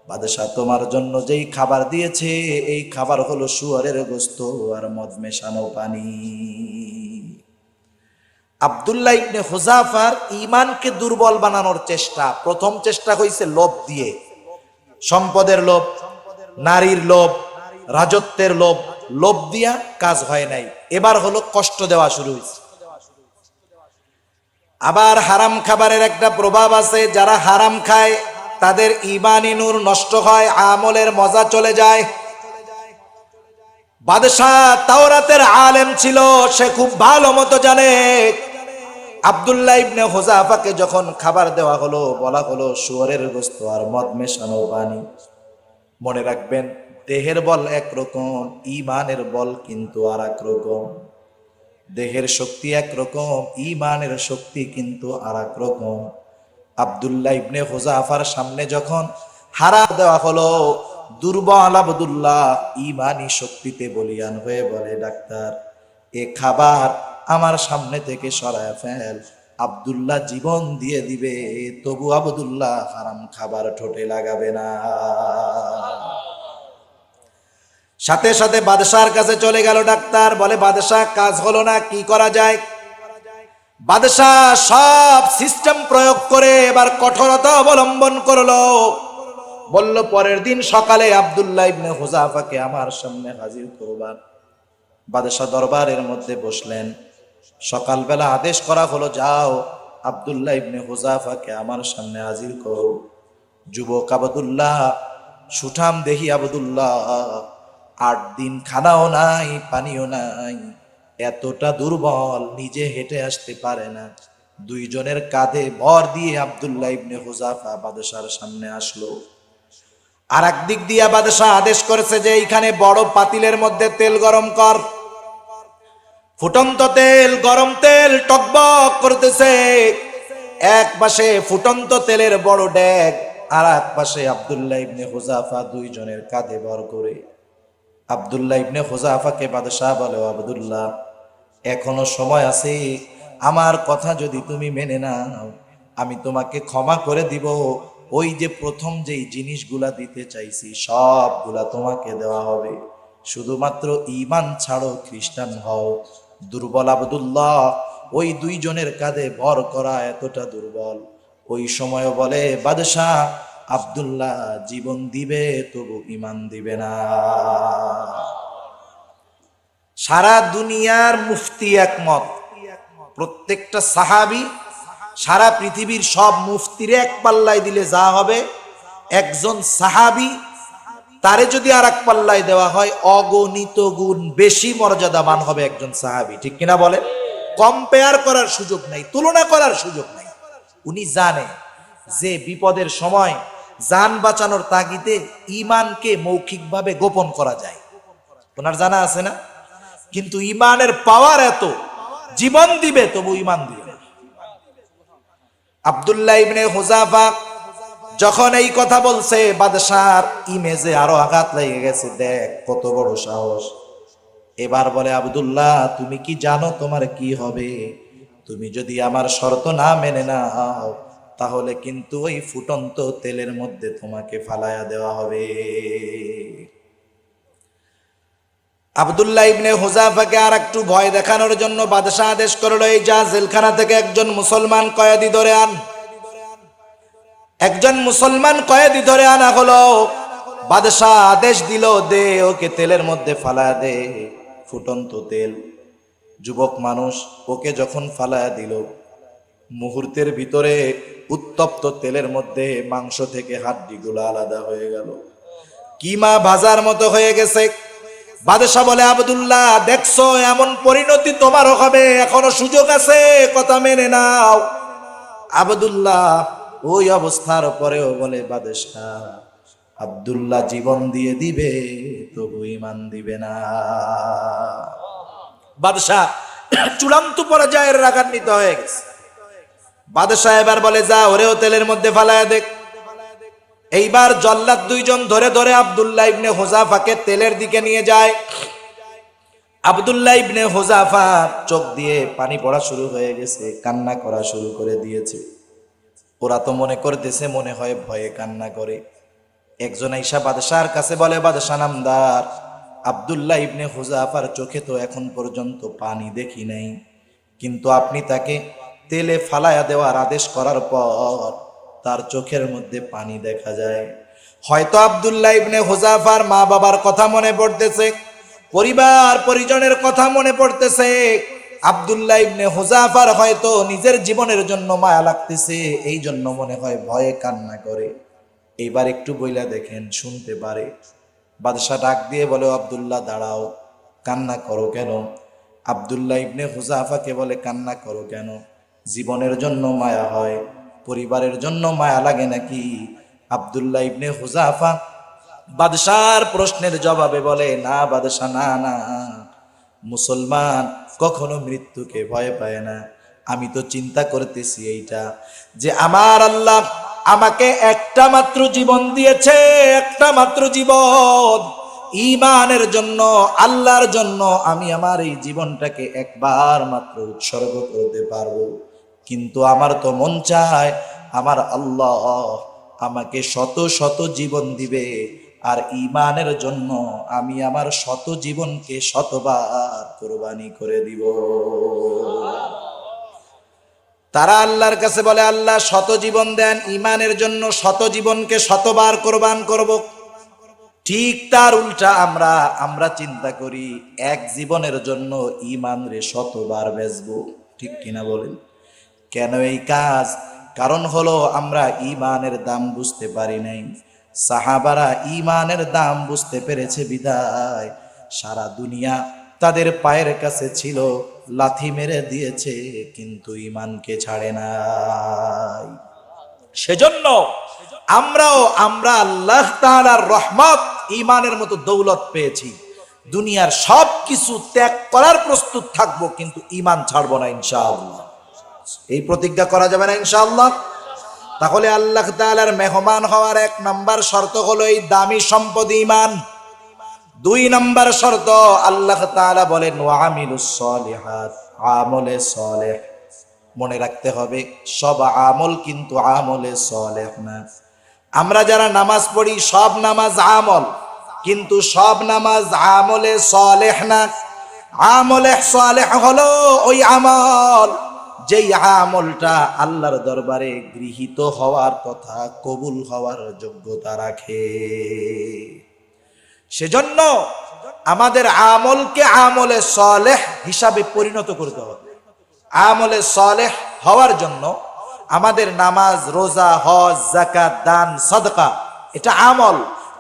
বাদশাহ তোমার জন্য যেই খাবার দিয়েছে এই খাবার হলো শুয়োরের গোশত আর মদ মেশানো পানি। আব্দুল্লাহ ইবনে হুযাফার ঈমানকে দুর্বল বানানোর চেষ্টা, প্রথম চেষ্টা হইছে লোভ দিয়ে, সম্পদের লোভ, নারীর লোভ, রাজত্বের লোভ, লোভ দিয়া কাজ হয় নাই। এবার হলো কষ্ট দেওয়া শুরু হয়েছে। আবার হারাম খাবারের একটা প্রভাব আছে, যারা হারাম খায় তাদের ঈমানি নূর নষ্ট হয়, আমলের মজা চলে যায়। বাদশাহ তাওরাতের আলেম ছিল, সে খুব ভালো মতো জানে। আব্দুল্লাহ ইবনে হুযাফাকে যখন খাবার দেওয়া হলো, বলা হলো শুয়োরের গোশত আর মদ মেশানো পানি। মনে রাখবেন, দেহের বল একরকম, ঈমানের বল কিন্তু আর এক রকম। দেহের শক্তি একরকম, ঈমানের শক্তি কিন্তু আর এক রকম। আব্দুল্লাহ ইবনে হুযাফার সামনে যখন হারা দেওয়া হলো, দুর্বল আব্দুল্লাহ ঈমানি শক্তিতে বলিয়ান হয়ে বলে, ডাক্তার এ খাবার আমার সামনে থেকে সরায় ফেল। আব্দুল্লাহ জীবন দিয়ে দিবে, তবু আব্দুল্লাহ হারাম খাবার ঠোঁটে লাগাবে না। সাথে সাথে বাদশাহর কাছে চলে গেল ডাক্তার, বলে বাদশাহ কাজ হলো না, কি করা যায়? বাদশাহ সব সিস্টেম প্রয়োগ করে এবার কঠোরতা অবলম্বন করলো। বলল পরের দিন সকালে আব্দুল্লাহ ইবনে হুযাফাকে আমার সামনে হাজির করবেন। বাদশাহ দরবারের মধ্যে বসলেন। সকালবেলা আদেশ করা হলো, যাও আব্দুল্লাহ ইবনে হুযাফাকে আমার সামনে হাজির করো। যুবক আব্দুল্লাহ, সুঠাম দেহি আব্দুল্লাহ, 8 দিন খানাও নাই পানিও নাই, এতটা দুর্বল, নিজে হেঁটে আসতে পারে না। দুইজনের কাঁধে ভর দিয়ে আব্দুল্লাহ ইবনে হুযাফা বাদশার সামনে আসলো। আর একদিক দিয়ে বাদশাহ আদেশ করেছে যে এইখানে বড় পাতিলের মধ্যে তেল গরম কর। ফুটন্ত তেল, গরম তেল টকবক করতেছে। এক পাশে ফুটন্ত তেলের বড় ডেক, আর এক পাশে আব্দুল্লাহ ইবনে হুযাফা দুইজনের কাঁধে ভর করে। আব্দুল্লাহ ইবনে হুযাফাকে বাদশাহ বলে, আব্দুল্লাহ এখনো সময় আছে, আমার কথা যদি তুমি মেনে নাও আমি তোমাকে ক্ষমা করে দিব। ওই যে প্রথম যেই জিনিসগুলা দিতে চাইছি সবগুলা তোমাকে দেওয়া হবে, শুধুমাত্র ঈমান ছাড়ো, খ্রিস্টান হও। দুর্বল আব্দুল্লাহ ওই দুইজনের কাঁধে ভর করা এতটা দুর্বল, ওই সময় বলে বাদশাহ আব্দুল্লাহ জীবন দিবে তবু ঈমান দিবে না। সারা দুনিয়ার মুফতি একমত, প্রত্যেকটা সাহাবী, সারা পৃথিবীর সব মুফতিরে এক পাল্লায় দিলে যা হবে, একজন সাহাবী তারে যদি আর এক পাল্লায় দেওয়া হয় অগণিত গুণ বেশি মর্যাদাবান হবে একজন সাহাবী। ঠিক কিনা বলে? কম্পেয়ার করার সুযোগ নাই, তুলনা করার সুযোগ নাই। উনি জানে যে বিপদের সময় জান বাঁচানোর তাগিদে ঈমানকে মৌখিকভাবে গোপন করা যায়, ওনার জানা আছে না? কিন্তু ঈমানের পাওয়ার এত, জীবন দিবে তবু ঈমান দিবে না। আব্দুল্লাহ ইবনে হুযাফা যখন এই কথা বলছে, বাদশার ইমেজে আরো আঘাত লেগে গেছে, দেখ কত বড় সাহস। এবার বলে, আব্দুল্লাহ তুমি কি জানো তোমার কি হবে? তুমি যদি আমার শর্ত না মেনে নাও তাহলে কিন্তু ওই ফুটন্ত তেলের মধ্যে তোমাকে ফালায়া দেওয়া হবে। আব্দুল্লাহ ইবনে হুযাফাকে আর একটু ভয় দেখানোর জন্য বাদশাহ আদেশ করলো, এই যা জেলখানা থেকে একজন মুসলমান কয়েদি ধরে আন। একজন মুসলমান কয়েদি ধরে আনা হলো। বাদশাহ আদেশ দিল, দে ওকে তেলের মধ্যে ফালায়া দে, ফুটন্ত তেল। যুবক মানুষ ওকে যখন ফালায়া দিল, মুহূর্তের ভিতরে উত্তপ্ত তেলের মধ্যে মাংস থেকে হাড্ডিগুলো আলাদা হয়ে গেল, কিমা ভাজার মতো হয়ে গেছে। বাদশাহ বলে, আব্দুল্লাহ দেখছো এমন পরিণতি তোমারও হবে, এখনো সুযোগ আছে, কথা মেনে নাও। আব্দুল্লাহ ওই অবস্থার পরেও বলে, বাদশাহ আব্দুল্লাহ জীবন দিয়ে দিবে তবু ঈমান দিবে না। বাদশাহ চূড়ান্ত পর্যায়ের রাগান্বিত হয়ে গেছে। বাদশাহ এবার বলে, যা ওরেও তেলের মধ্যে ফালায়া দেখ। এইবার জল্লাদ দুইজন ধরে ধরে আব্দুল্লাহ ইবনে হুযাফাকে তেলের দিকে নিয়ে যায়। আব্দুল্লাহ ইবনে হুযাফা চোখ দিয়ে পানি পড়া শুরু হয়ে গেছে, কান্না করা শুরু করে দিয়েছে। ওরা তো মনে করতেছে মনে হয় ভয়ে কান্না করে। একজন আইসা বাদশার কাছে বলে, বাদশাহ নামদার, আব্দুল্লাহ ইবনে হুযাফার চোখে তো এখন পর্যন্ত পানি দেখি নাই, কিন্তু আপনি তাকে তেলে ফালায়া দেওয়ার আদেশ করার পর তার চোখের মধ্যে পানি দেখা যায়। হয়তো আব্দুল্লাহ ইবনে হুযাফার মা বাবার কথা মনে পড়তেছে, পরিবার পরিজনের কথা মনে পড়তেছে। আব্দুল্লাহ ইবনে হুযাফার হয়তো নিজের জীবনের জন্য মায়া লাগতেছে, এই জন্য মনে হয় ভয়ে কান্না করে। এইবার একটু বইলা দেখেন শুনতে পারে। বাদশাহ ডাক দিয়ে বলে, আব্দুল্লাহ দাঁড়াও, কান্না করো কেন? আব্দুল্লাহ ইবনে হুযাফাকে বলে, কান্না করো কেন? জীবনের জন্য মায়া হয়, পরিবারের জন্য মায়া লাগে নাকি? আব্দুল্লাহ ইবনে হুযাফা বাদশার প্রশ্নের জবাবে বলে, না বাদশাহ, না না, মুসলমান কখনো মৃত্যুকে ভয় পায় না। আমি তো চিন্তা করতেছি এইটা, যে আমার আল্লাহ আমাকে একটা মাত্র জীবন দিয়েছে, একটা মাত্র জীবন। ঈমানের জন্য, আল্লাহর জন্য আমি আমার এই জীবনটাকে একবার মাত্র উৎসর্গ করতে পারবো। কিন্তু আমার তো মন চায় আমার আল্লাহ আমাকে শত শত জীবন দিবে, আর ঈমানের জন্য আমি আমার শত জীবনকে শতবার কোরবানি করে দিব। তারা আল্লাহর কাছে বলে, আল্লাহ শত জীবন দেন, ঈমানের জন্য শত জীবনকে শতবার কোরবান করব। ঠিক তার উল্টা আমরা চিন্তা করি এক জীবনের জন্য ঈমান রে শতবার বেচবো। ঠিক কিনা বলেন? কেন এই কাজ? কারণ হলো আমরা ঈমানের দাম বুঝতে পারি নাই। সাহাবারা ঈমানের দাম বুঝতে পেরেছে বিদায় সারা দুনিয়া তাদের পায়ের কাছে ছিল, লাথি মেরে দিয়েছে, কিন্তু ঈমানকে ছাড়ে নাই। সেজন্য আমরা আল্লাহ তাআলার রহমত, ঈমানের মতো দৌলত পেয়েছি। দুনিয়ার সব কিছু ত্যাগ করার প্রস্তুত থাকবো, কিন্তু ঈমান ছাড়বো না ইনশাআল্লাহ। এই প্রতিজ্ঞা করা যাবে না ইনশাআল্লাহ? তাহলে আল্লাহ তাআলার মেহমান হওয়ার 1 নাম্বার শর্ত হলো এই দামি সম্পদ ঈমান। 2 নাম্বার শর্ত, আল্লাহ তাআলা বলেন ওয়া আমিলুস সলিহাত, আমলে সালেহ। মনে রাখতে হবে সব আমল কিন্তু আমলে সালেহ না। আমরা যারা নামাজ পড়ি সব নামাজ আমল, কিন্তু সব নামাজ আমলে সালেহ না। আমলে সালেহ হলো ওই আমল যেই আমলটা আল্লাহর দরবারে গৃহীত হওয়ার তথা কবুল হওয়ার যোগ্যতা রাখে। সেজন্য আমাদের আমলকে আমলে সালেহ হিসাবে পরিণত করতে হবে। আমলে সালেহ হওয়ার জন্য আমাদের নামাজ, রোজা, হজ, যাকাত, দান, সাদকা এটা আমল,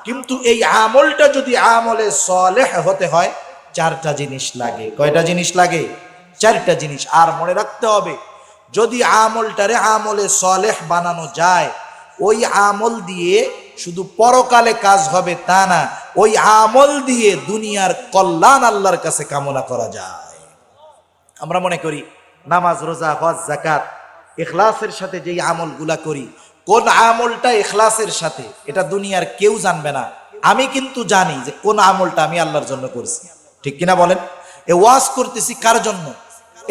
কিন্তু এই আমলটা যদি আমলে সালেহ হতে হয় 4টা জিনিস লাগে। কয়টা জিনিস লাগে? 4টা জিনিস। আর মনে রাখতে হবে যদি আমলটারে আমলে সালেহ বানানো যায়, ওই আমল দিয়ে শুধু পরকালে কাজ হবে তা না, ওই আমল দিয়ে দুনিয়ার কল্যাণ আল্লাহর কাছে কামনা করা যায়। আমরা মনে করি নামাজ, রোজা, হজ, যাকাত ইখলাসের সাথে যেই আমলগুলা করি, কোন আমলটা ইখলাসের সাথে এটা দুনিয়ার কেউ জানবে না। আমি কিন্তু জানি যে কোন আমলটা আমি আল্লাহর জন্য করছি। ঠিক কিনা বলেন? এ ওয়াজ করতেছি কার জন্য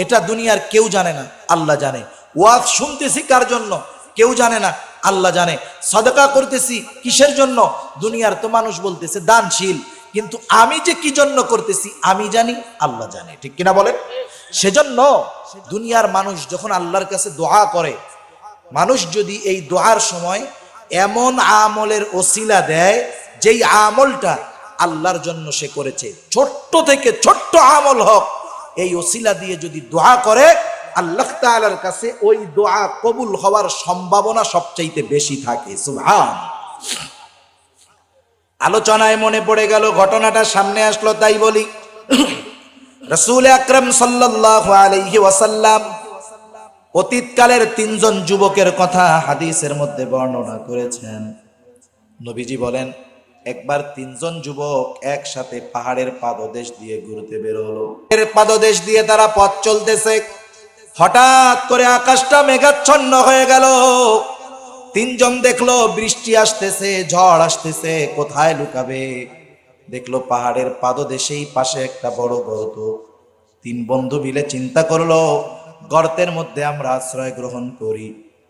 এটা দুনিয়ার কেউ জানে না, আল্লাহ জানে। ওয়াজ শুনতেছি কার জন্য কেউ জানে না, আল্লাহ জানে। সাদকা করতেছি কিসের জন্য? দুনিয়ার তো মানুষ বলতেছে দানশীল, কিন্তু আমি যে কি জন্য করতেছি আমি জানি, আল্লাহ জানে। ঠিক কিনা বলেন? সেজন্য দুনিয়ার মানুষ যখন আল্লাহর কাছে দোয়া করে, মানুষ যদি এই দোয়ার সময় এমন আমলের ওসিলা দেয় যেই আমলটা আল্লাহর জন্য সে করেছে, ছোট্ট থেকে ছোট্ট আমল হোক, এই ওসিলা দিয়ে যদি দোয়া করে আল্লাহ তাআলার কাছে ওই দোয়া কবুল হওয়ার সম্ভাবনা সবচাইতে বেশি থাকে। সুবহান। আলোচনায় মনে পড়ে গেল, ঘটনাটা সামনে আসলো তাই বলি। রাসূল আকরাম সাল্লাল্লাহু আলাইহি ওয়াসাল্লাম অতীতকালের তিনজন যুবকের কথা হাদিসের মধ্যে বর্ণনা করেছেন। নবীজি বলেন, একবার তিনজন যুবক একসাথে পাহাড়ের পাদদেশ দিয়ে ঘুরতে বের হলো। এর পাদদেশ দিয়ে তারা পথ চলতেছে, হঠাৎ করে আকাশটা মেঘাচ্ছন্ন হয়ে গেল। তিনজন দেখলো বৃষ্টি আসতেছে, ঝড় আসতেছে, কোথায় লুকাবে? দেখলো পাহাড়ের পাদদেশেই পাশে একটা বড় গর্ত। তিন বন্ধু মিলে চিন্তা করলো, গর্তের মধ্যে আমরা আশ্রয় গ্রহণ করি,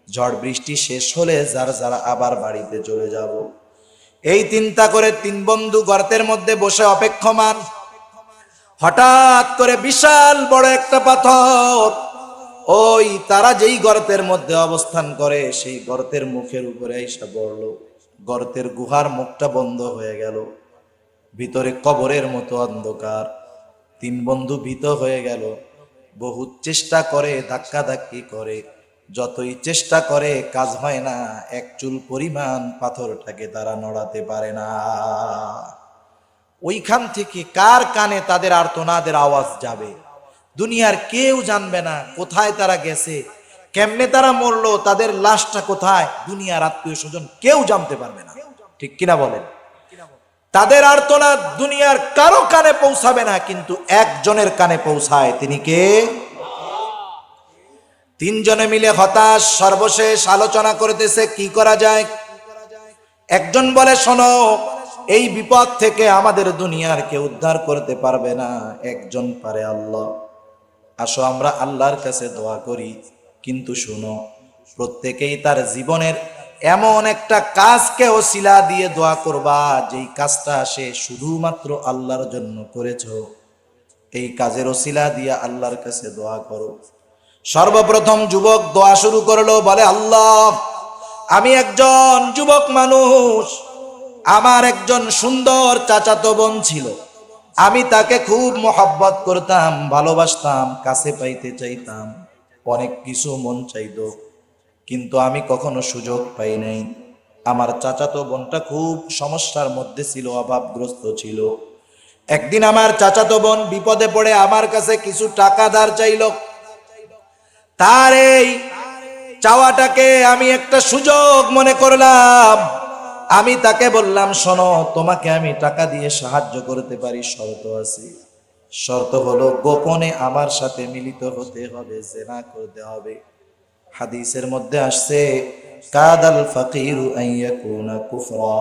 ঝড় বৃষ্টি শেষ হলে যার যারা আবার বাড়িতে চলে যাব। এই চিন্তা করে তিন বন্ধু গর্তের মধ্যে বসে অপেক্ষমান। হঠাৎ করে বিশাল বড় একটা পাথর ওই তারা যেই গর্তের মধ্যে অবস্থান করে সেই গর্তের মুখের উপরে এসে পড়লো। গর্তের গুহার মুখটা বন্ধ হয়ে গেল, ভিতরে কবরের মতো অন্ধকার। তিন বন্ধু ভীত হয়ে গেল, বহু চেষ্টা করে, ধাক্কা ধাক্কি করে, যতই চেষ্টা করে কাজ হয় না। এক চুল পরিমাণ পাথরটাকে তারা নড়াতে পারে না। ওইখান থেকে কার কানে তাদের আর্তনাদের আওয়াজ যাবে? দুনিয়ার কেউ জানবে না কোথায় তারা গেছে, কেমনে তারা মরলো, তাদের লাশটা কোথায়, দুনিয়ার আত্মীয় স্বজন কেউ জানতে পারবে না। ঠিক কিনা বলেন? তাদের আর্তনাদ দুনিয়ার কারো কানে পৌঁছাবে না, কিন্তু একজনের কানে পৌঁছায়। তিনি কে? তিনজনে মিলে হতাশ, সর্বশেষ আলোচনা করতেছে কি করা যায়। একজন বলে, শোনো, এই বিপদ থেকে আমাদের দুনিয়ার কেউ উদ্ধার করতে পারবে না, একজন পারে, আল্লাহ। আসো আমরা আল্লাহর কাছে দোয়া করি, কিন্তু শোনো, প্রত্যেকেই তার জীবনের এমন একটা কাজকে ওসিলা দিয়ে দোয়া করবা যেই কাজটা সে শুধুমাত্র আল্লাহর জন্য করেছো। এই কাজের ওসিলা দিয়ে আল্লাহর কাছে দোয়া করো। সর্বপ্রথম যুবক দোয়া শুরু করলো, বলে, আল্লাহ, আমি একজন যুবক মানুষ, আমার একজন সুন্দর চাচাতো বোন ছিল, আমি তাকে খুব মহব্বত করতাম, ভালোবাসতাম, কাছে পাইতে চাইতাম, অনেক কিছু মন চাইতো, কিন্তু আমি কখনো সুযোগ পাই নাই। আমার চাচাতো বোনটা খুব সমস্যার মধ্যে ছিল, অভাবগ্রস্ত ছিল। একদিন আমার চাচাতো বোন বিপদে পড়ে আমার কাছে কিছু টাকা ধার চাইল। তার এই চাওয়াটাকে আমি একটা সুযোগ মনে করলাম। আমি তাকে বললাম, শোনো, তোমাকে আমি টাকা দিয়ে সাহায্য করতে পারি, শর্ত আছে। শর্ত হলো, গোপনে আমার সাথে মিলিত হতে হবে, জিনা করতে হবে। হাদিসের মধ্যে আসছে, কাদাল ফাকিরু আন ইয়াকুনা কুফরা,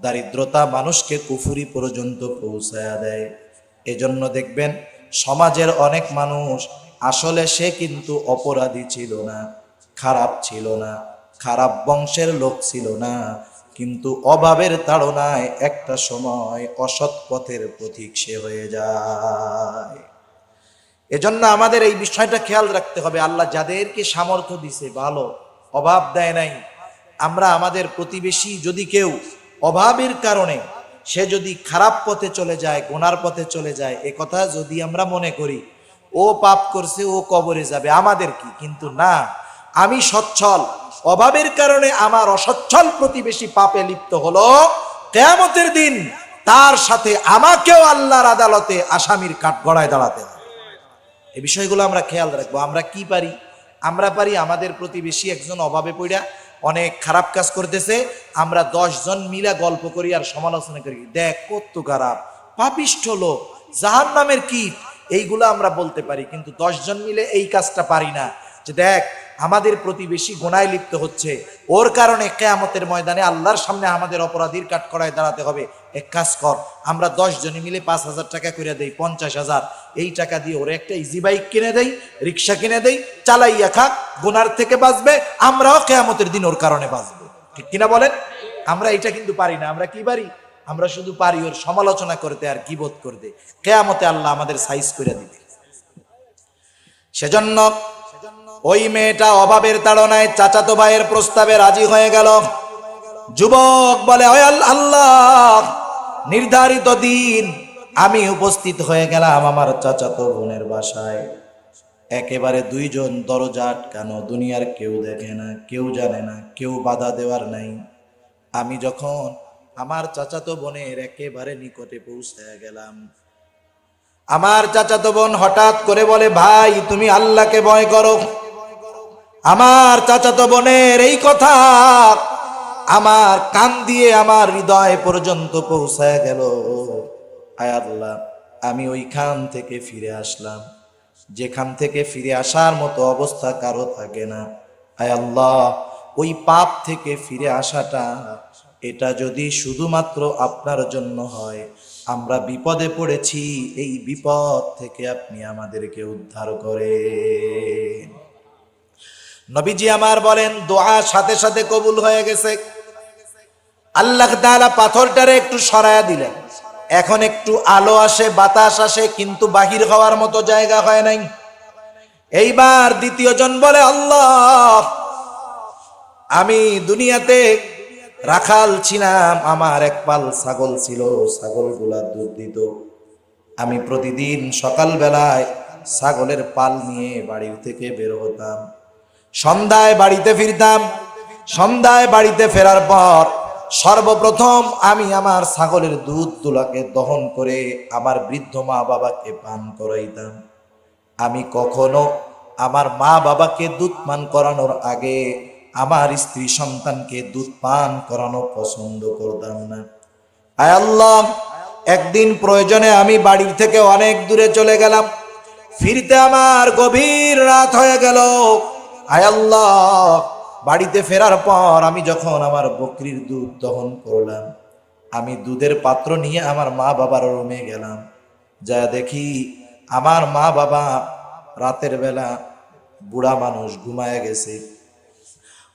দারিদ্রতা মানুষকে কুফরি পর্যন্ত পৌঁছায়া দেয়। এজন্য দেখবেন সমাজের অনেক মানুষ আসলে সে কিন্তু অপরাধী ছিল না, খারাপ ছিল না, খারাপ বংশের লোক ছিল না, কিন্তু অভাবের তাড়নায় একটা সময় অসৎ পথের পথিক সে হয়ে যায়। এজন্য আমাদের এই বিষয়টা খেয়াল রাখতে হবে। আল্লাহ যাদেরকে সামর্থ্য দিছে, ভালো, অভাব দেয় নাই, আমরা আমাদের প্রতিবেশী যদি কেউ অভাবের কারণে সে যদি খারাপ পথে চলে যায়, গুনার পথে চলে যায়, এ কথা যদি আমরা মনে করি ও পাপ করছে, ও কবরে যাবে, আমাদের কি? কিন্তু না, আমি সচ্ছল, অভাবের কারণে আমার অসচ্ছল প্রতিবেশী পাপে লিপ্ত হলো, কিয়ামতের দিন তার সাথে আমাকেও আল্লাহর আদালতে আসামির কাঠগড়ায় দাঁড়াতে হবে। এই বিষয়গুলো আমরা খেয়াল রাখবো। আমরা কি পারি? আমরা পারি আমাদের প্রতিবেশী একজন অভাবে পড়া অনেক খারাপ কাজ করতেছে, আমরা 10 জন মিলা গল্প করি আর সমালোচনা করি, দেখ কত খারাপ, পাপিষ্ঠ লোক, জাহান্নামের কীট, এইগুলো আমরা বলতে পারি। কিন্তু 10 জন মিলে এই কাজটা পারি না, যে দেখ আমাদের প্রতিবেশী গুনায় লিপ্ত হচ্ছে, ওর কারণে কিয়ামতের ময়দানে আল্লাহর সামনে আমাদের অপরাধীর কাঠগড়ায় দাঁড়াতে হবে। এক কাজ কর, আমরা 10 জনে মিলে 5,000 টাকা করে দেই, 50,000, এই টাকা দিয়ে ওরা একটা ইজি বাইক কিনে দেই, রিক্সা কিনে দেই, চালাইয়া খাক, গুনার থেকে বাঁচবে, আমরাও কিয়ামতের দিন ওর কারণে বাঁচবো। ঠিক কিনা বলেন? আমরা এটা কিন্তু পারি না। আমরা কি পারি? আমরা শুধু পারি ওর সমালোচনা করতে আর গীবত করতে। কিয়ামতে আল্লাহ আমাদের সাইজ করে দিবে। সেজন্য ওই মেয়েটা অভাবের তাড়নায় চাচাতো ভাইয়ের প্রস্তাবে রাজি হয়ে গেল। যুবক বলে, ওই আল্লাহ, নির্ধারিত দিন আমি উপস্থিত হয়ে গেলাম আমার চাচাতো বোনের বাসায়। একেবারে 2 জন, দরজা আটকানো, দুনিয়ার কেউ দেখে না, কেউ জানে না, কেউ বাধা দেওয়ার নাই। আমি যখন আমার চাচাতো বোনের একেবারে নিকটে পৌঁছে গেলাম, আমার চাচাতো বোন হঠাৎ করে বলে, ভাই তুমি আল্লাহকে ভয় করো। আমার চাচাতো বোনের এই কথা আমার কান দিয়ে আমার হৃদয় পর্যন্ত পৌঁছায় গেল। আয় আল্লাহ, আমি ওইখান থেকে ফিরে আসলাম যেখান থেকে ফিরে আসার মতো অবস্থা কারো থাকে না। আয় আল্লাহ, ওই পাপ থেকে ফিরে আসাটা এটা যদি শুধুমাত্র আপনার জন্য হয়, আমরা বিপদে পড়েছি, এই বিপদ থেকে আপনি আমাদেরকে উদ্ধার করেন। নবীজি আমার বলেন, দোয়া সাথে সাথে কবুল হয়ে গেছে। আল্লাহ তাআলা পাথরটারে একটু সরায়া দিলেন, এখন একটু আলো আসে, বাতাস আসে, কিন্তু বাহির হওয়ার মতো জায়গা হয় নাই। এইবার দ্বিতীয় জন বলে, আল্লাহ, আমি দুনিয়াতে রাখাল ছিলাম, আমার এক পাল ছাগল ছিল, ছাগলগুলা দুধ দিত। আমি প্রতিদিন সকালবেলায় ছাগলের পাল নিয়ে বাড়ির থেকে বের হতাম, সন্ধ্যায় বাড়িতে ফিরতাম। সন্ধ্যায় বাড়িতে ফেরার পর সর্বপ্রথম আমি আমার ছাগলের দুধ তুলাকে দহন করে আমার বৃদ্ধ মা বাবাকে পান করাইতাম। আমি কখনো আমার মা বাবাকে দুধ পান করানোর আগে আমার স্ত্রী সন্তানকে দুধ পান করানো পছন্দ করতাম না। আয় আল্লাহ, একদিন প্রয়োজনে আমি বাড়ির থেকে অনেক দূরে চলে গেলাম, ফিরতে আমার গভীর রাত হয়ে গেল। আয় আল্লাহ, বাড়িতে ফেরার পর আমি যখন আমার বকরির দুধ দহন করলাম, আমি দুধের পাত্র নিয়ে আমার মা বাবার রুমে গেলাম। যা দেখি আমার মা বাবা রাতের বেলা বুড়া মানুষ ঘুমায় গেছে।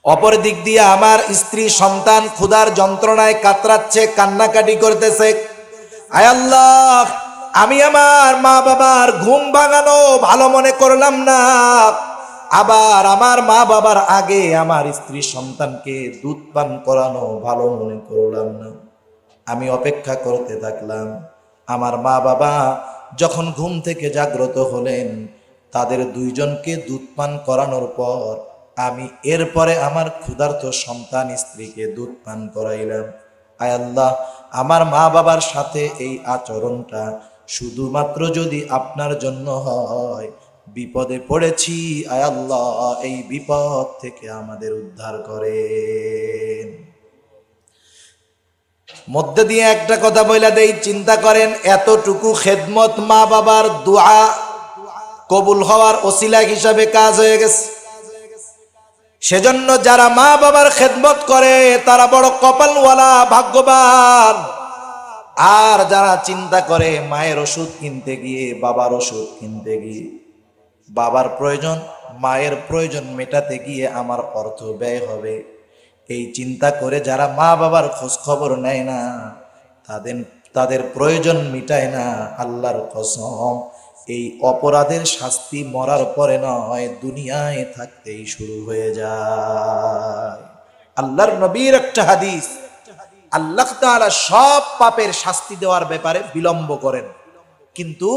অপর দিক দিয়ে আমার স্ত্রী সন্তান ক্ষুধার যন্ত্রণায় কাতরাচ্ছে, কান্নাকাটি করতেছে। আয় আল্লাহ, আমি আমার মা বাবার ঘুম ভাঙানো ভালো মনে করলাম না, আবার আমার মা বাবার আগে আমার স্ত্রী সন্তানকে দুধ পান করানো ভালো মনে করলাম না। আমি অপেক্ষা করতে থাকলাম। আমার মা বাবা যখন ঘুম থেকে জাগ্রত হলেন, তাদের দুইজনকে দুধ পান করানোর পর আমি এরপরে আমার ক্ষুধার্ত সন্তান স্ত্রীকে দুধ পান করাইলাম। আয় আল্লাহ, আমার মা বাবার সাথে এই আচরণটা শুধুমাত্র যদি আপনার জন্য হয়, বিপদে পড়েছি, আয় আল্লাহ, এই বিপদ থেকে আমাদের উদ্ধার করেন। মধ্যে দিয়ে একটা কথা বইলা দেই, চিন্তা করেন, এতটুকু খেদমত মা বাবার দোয়া কবুল হওয়ার ওসিলা হিসাবে কাজ হয়ে গেছে। সেজন্য যারা মা বাবার খেদমত করে তারা বড় কপালওয়ালা, ভাগ্যবান। আর যারা চিন্তা করে মায়ের ওষুধ কিনতে গিয়ে, বাবার ওষুধ কিনতে গিয়ে বাবার প্রয়োজন, মায়ের প্রয়োজন মেটাতে গিয়ে আমার অর্থ ব্যয় হবে, এই চিন্তা করে যারা মা বাবার খোঁজ খবর নেয় না, তাদের প্রয়োজন মিটায় না, আল্লাহর কসম, এই অপরাধের শাস্তি মরার পরে নয়, দুনিয়ায় থাকতেই শুরু হয়ে যায়। আল্লাহর নবীর একটা হাদিস, আল্লাহ তাআলা সব পাপের শাস্তি দেওয়ার ব্যাপারে বিলম্ব করেন, কিন্তু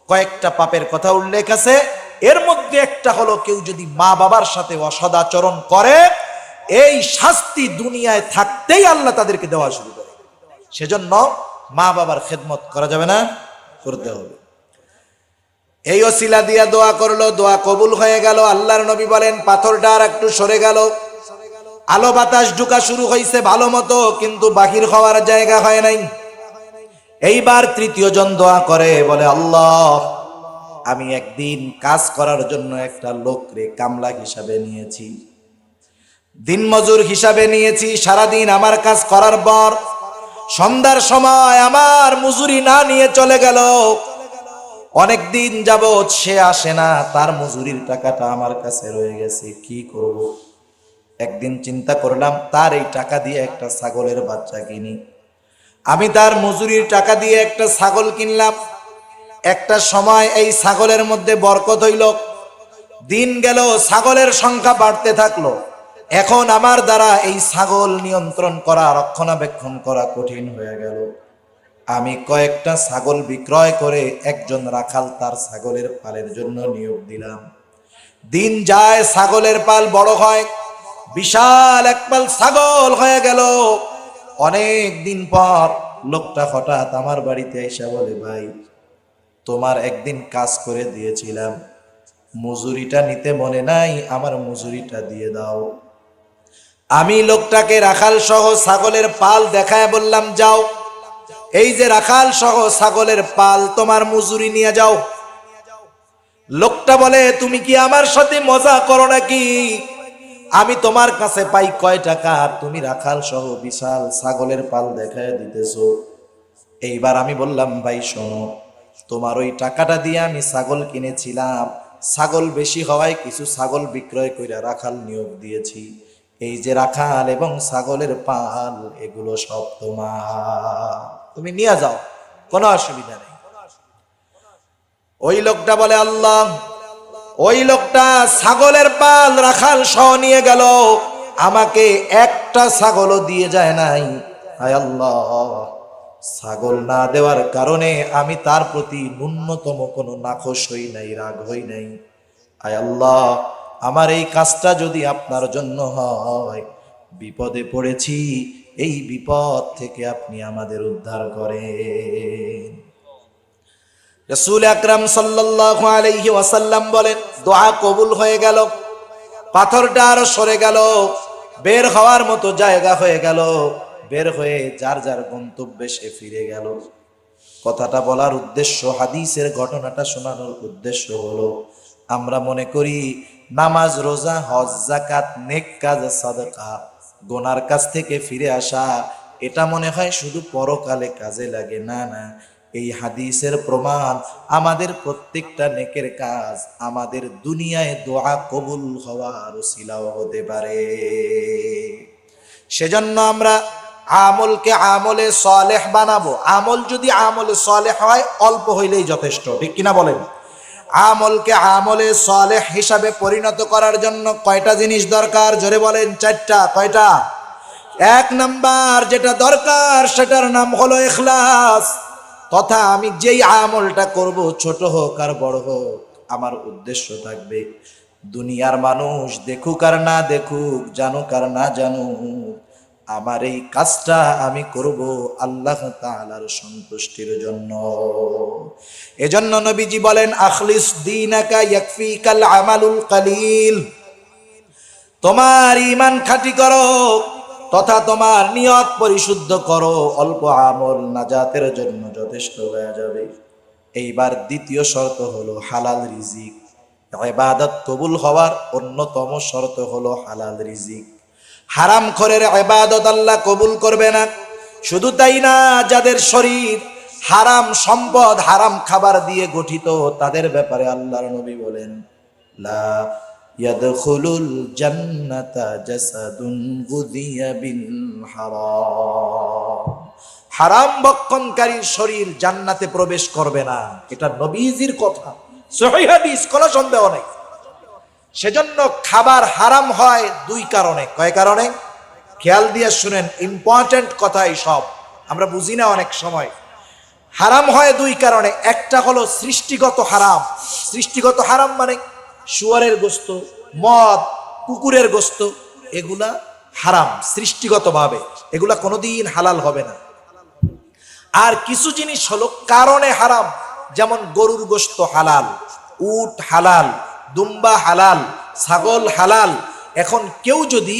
কয়েকটা পাপের কথা উল্লেখ আছে। এর মধ্যে একটা হলো, কেউ যদি মা বাবার সাথে অসদাচরণ করে, এই শাস্তি দুনিয়ায় থাকতেই আল্লাহ তাদেরকে দেওয়া শুরু করে। সেজন্য মা বাবার খেদমত করা যাবে না, করতে হবে। এই ওসিলা দিয়া দোয়া করলো, দোয়া কবুল হয়ে গেল। আল্লাহর নবী বলেন, পাথরটা আর একটু সরে গেল, আলো বাতাস ঢুকা শুরু হয়েছে ভালো মতো, কিন্তু বাহির হওয়ার জায়গা হয় নাই। এইবার তৃতীয় জন দোয়া করে, বলে, আল্লাহ, আমি একদিন কাজ করার জন্য একটা লোকরে কামলা হিসাবে নিয়েছি, দিনমজুর হিসাবে নিয়েছি। সারাদিন আমার কাজ করার পর সন্ধ্যার সময় আমার মজুরি না নিয়ে চলে গেল। অনেক দিন যাবৎ সে আসে না, তার মজুরির টাকাটা আমার কাছে রয়ে গেছে, কি করব? একদিন চিন্তা করলাম, তার এই টাকা দিয়ে একটা ছাগলের বাচ্চা কিনি। আমি তার মজুরির টাকা দিয়ে একটা ছাগল কিনলাম। একটা সময় এই ছাগলের মধ্যে বরকত হইল, দিন গেল, ছাগলের সংখ্যা বাড়তে থাকলো। এখন আমার দ্বারা এই ছাগল নিয়ন্ত্রণ করা, রক্ষণাবেক্ষণ করা কঠিন হয়ে গেল। আমি কয়েকটা ছাগল বিক্রয় করে একজন রাখাল তার ছাগলের পালের জন্য নিয়োগ দিলাম। দিন যায়, ছাগলের পাল বড় হয়, বিশাল এক পাল ছাগল হয়ে গেল। অনেক দিন পর লোকটা হঠাৎ আমার বাড়িতে এসে বলে, ভাই, তোমার একদিন কাজ করে দিয়েছিলাম, মজুরিটা নিতে মনে নাই, আমার মজুরিটা দিয়ে দাও। আমি লোকটাকে রাখাল সহ ছাগলের পাল দেখায় বললাম, যাও, এই যে রাখাল সহ ছাগলের পাল, তোমার মজুরি নিয়ে যাও। লোকটা বলে, তুমি কি আমার সাথে মজা করো নাকি? আমি তোমার কাছে পাই কয় টাকা, তুমি রাখাল সহ বিশাল ছাগলের পাল দেখায় দিতেছো। এইবার আমি বললাম, ভাই শোনো, তোমার ওই টাকাটা দিয়ে আমি ছাগল কিনেছিলাম, ছাগল বেশি হওয়ায় কিছু ছাগল বিক্রয় করে রাখাল নিয়োগ দিয়েছি। এই যে রাখাল এবং ছাগলের পাল, এগুলো সব তোমার, তুমি নিয়ে যাও, কোনো অসুবিধা নেই। ওই লোকটা বলে, আল্লাহ। ওই লোকটা ছাগলের পাল রাখাল সহ নিয়ে গেল, আমাকে একটা ছাগলও দিয়ে যায় নাই। হায় আল্লাহ, ছাগল না দেওয়ার কারণে আমি তার প্রতি ন্যূনতম কোনো নাখোশ হই নাই, রাগ হই নাই। হায় আল্লাহ, আমার এই কাজটা যদি আপনার জন্য হয়, বিপদে পড়েছি, এই বিপদ থেকে আপনি আমাদের উদ্ধার করেন। রাসূল আকরাম সাল্লাল্লাহু আলাইহি ওয়াসাল্লাম বলেন, দোয়া কবুল হয়ে গেল, পাথরটা আরো সরে গেল, বের হওয়ার মতো জায়গা হয়ে গেল, বের হয়ে যার যার গন্তব্যে সে ফিরে গেল। কথাটা বলার উদ্দেশ্য, হাদিসের ঘটনাটা শোনানোর উদ্দেশ্য হলো, আমরা মনে করি নামাজ, রোজা, হজ, যাকাত, নেক কাজ, সাদাকা, গুনার কাছ থেকে ফিরে আসা, এটা মনে হয় শুধু পরকালে কাজে লাগে। না না, এই হাদিসের প্রমাণ, আমাদের প্রত্যেকটা নেকের কাজ আমাদের দুনিয়ায় দোয়া কবুল হওয়ার উসিলাও হতে পারে। সেজন্য আমরা আমলকে আমলে সালেহ বানাবো। আমল যদি আমলে সালেহ হয়, অল্প হইলেই যথেষ্ট, ঠিক কিনা বলেন? আমলকে আমলে সালেহ হিসাবে পরিণত করার জন্য কয়টা জিনিস দরকার? জোরে বলেন। চারটা। কয়টা? এক নাম্বার যেটা দরকার, সেটার নাম হলো ইখলাস। তথা আমি যেই আমলটা করব, ছোট হোক আর বড় হোক, আমার উদ্দেশ্য থাকবে দুনিয়ার মানুষ দেখুক আর না দেখুক, জানুক আর না জানুক, আমার এই কাজটা আমি করব আল্লাহ তাআলার সন্তুষ্টির জন্য। এজন্য নবীজি বলেন, আখলিস দীনাকা ইয়াকফিকাল আমালুল কালিল। তোমার ঈমান খাঁটি করো, তথা তোমার নিয়ত পরিশুদ্ধ করো, অল্প আমল নাজাতের জন্য যথেষ্ট হয়ে যাবে। এইবার দ্বিতীয় শর্ত হলো হালাল রিজিক। ইবাদত কবুল হওয়ার অন্যতম শর্ত হলো হালাল রিজিক। হারাম খোরের ইবাদত আল্লাহ কবুল করবে না। শুধু তাই না, যাদের শরীর হারাম সম্পদ, হারাম খাবার দিয়ে গঠিত, তাদের ব্যাপারে আল্লাহর নবী বলেন, লা ইয়াদখুলুল জান্নাতা জাসাদুন গুযিয়া বিল হারাম। হারাম ভক্ষণকারীর শরীর জান্নাতে প্রবেশ করবে না, এটা নবীজির কথা, সহিহ হাদিস, কোনো সন্দেহ নেই। সেজন্য খাবার হারাম হয় দুই কারণে। কয় কারণে? খেয়াল দিয়ে শুনেন, ইম্পর্টেন্ট কথা এই সব, আমরা বুঝি না অনেক সময়। হারাম হয় দুই কারণে। একটা হলো সৃষ্টিগত হারাম। সৃষ্টিগত হারাম মানে শুয়ারের গোস্ত, মদ, কুকুরের গোস্ত, এগুলা হারাম সৃষ্টিগতভাবে, এগুলা কোনোদিন হালাল হবে না। আর কিছু জিনিস হলো কারণে হারাম, যেমন গরুর গোস্ত হালাল, উট হালাল, দুম্বা হালাল, ছাগল হালাল। এখন কেউ যদি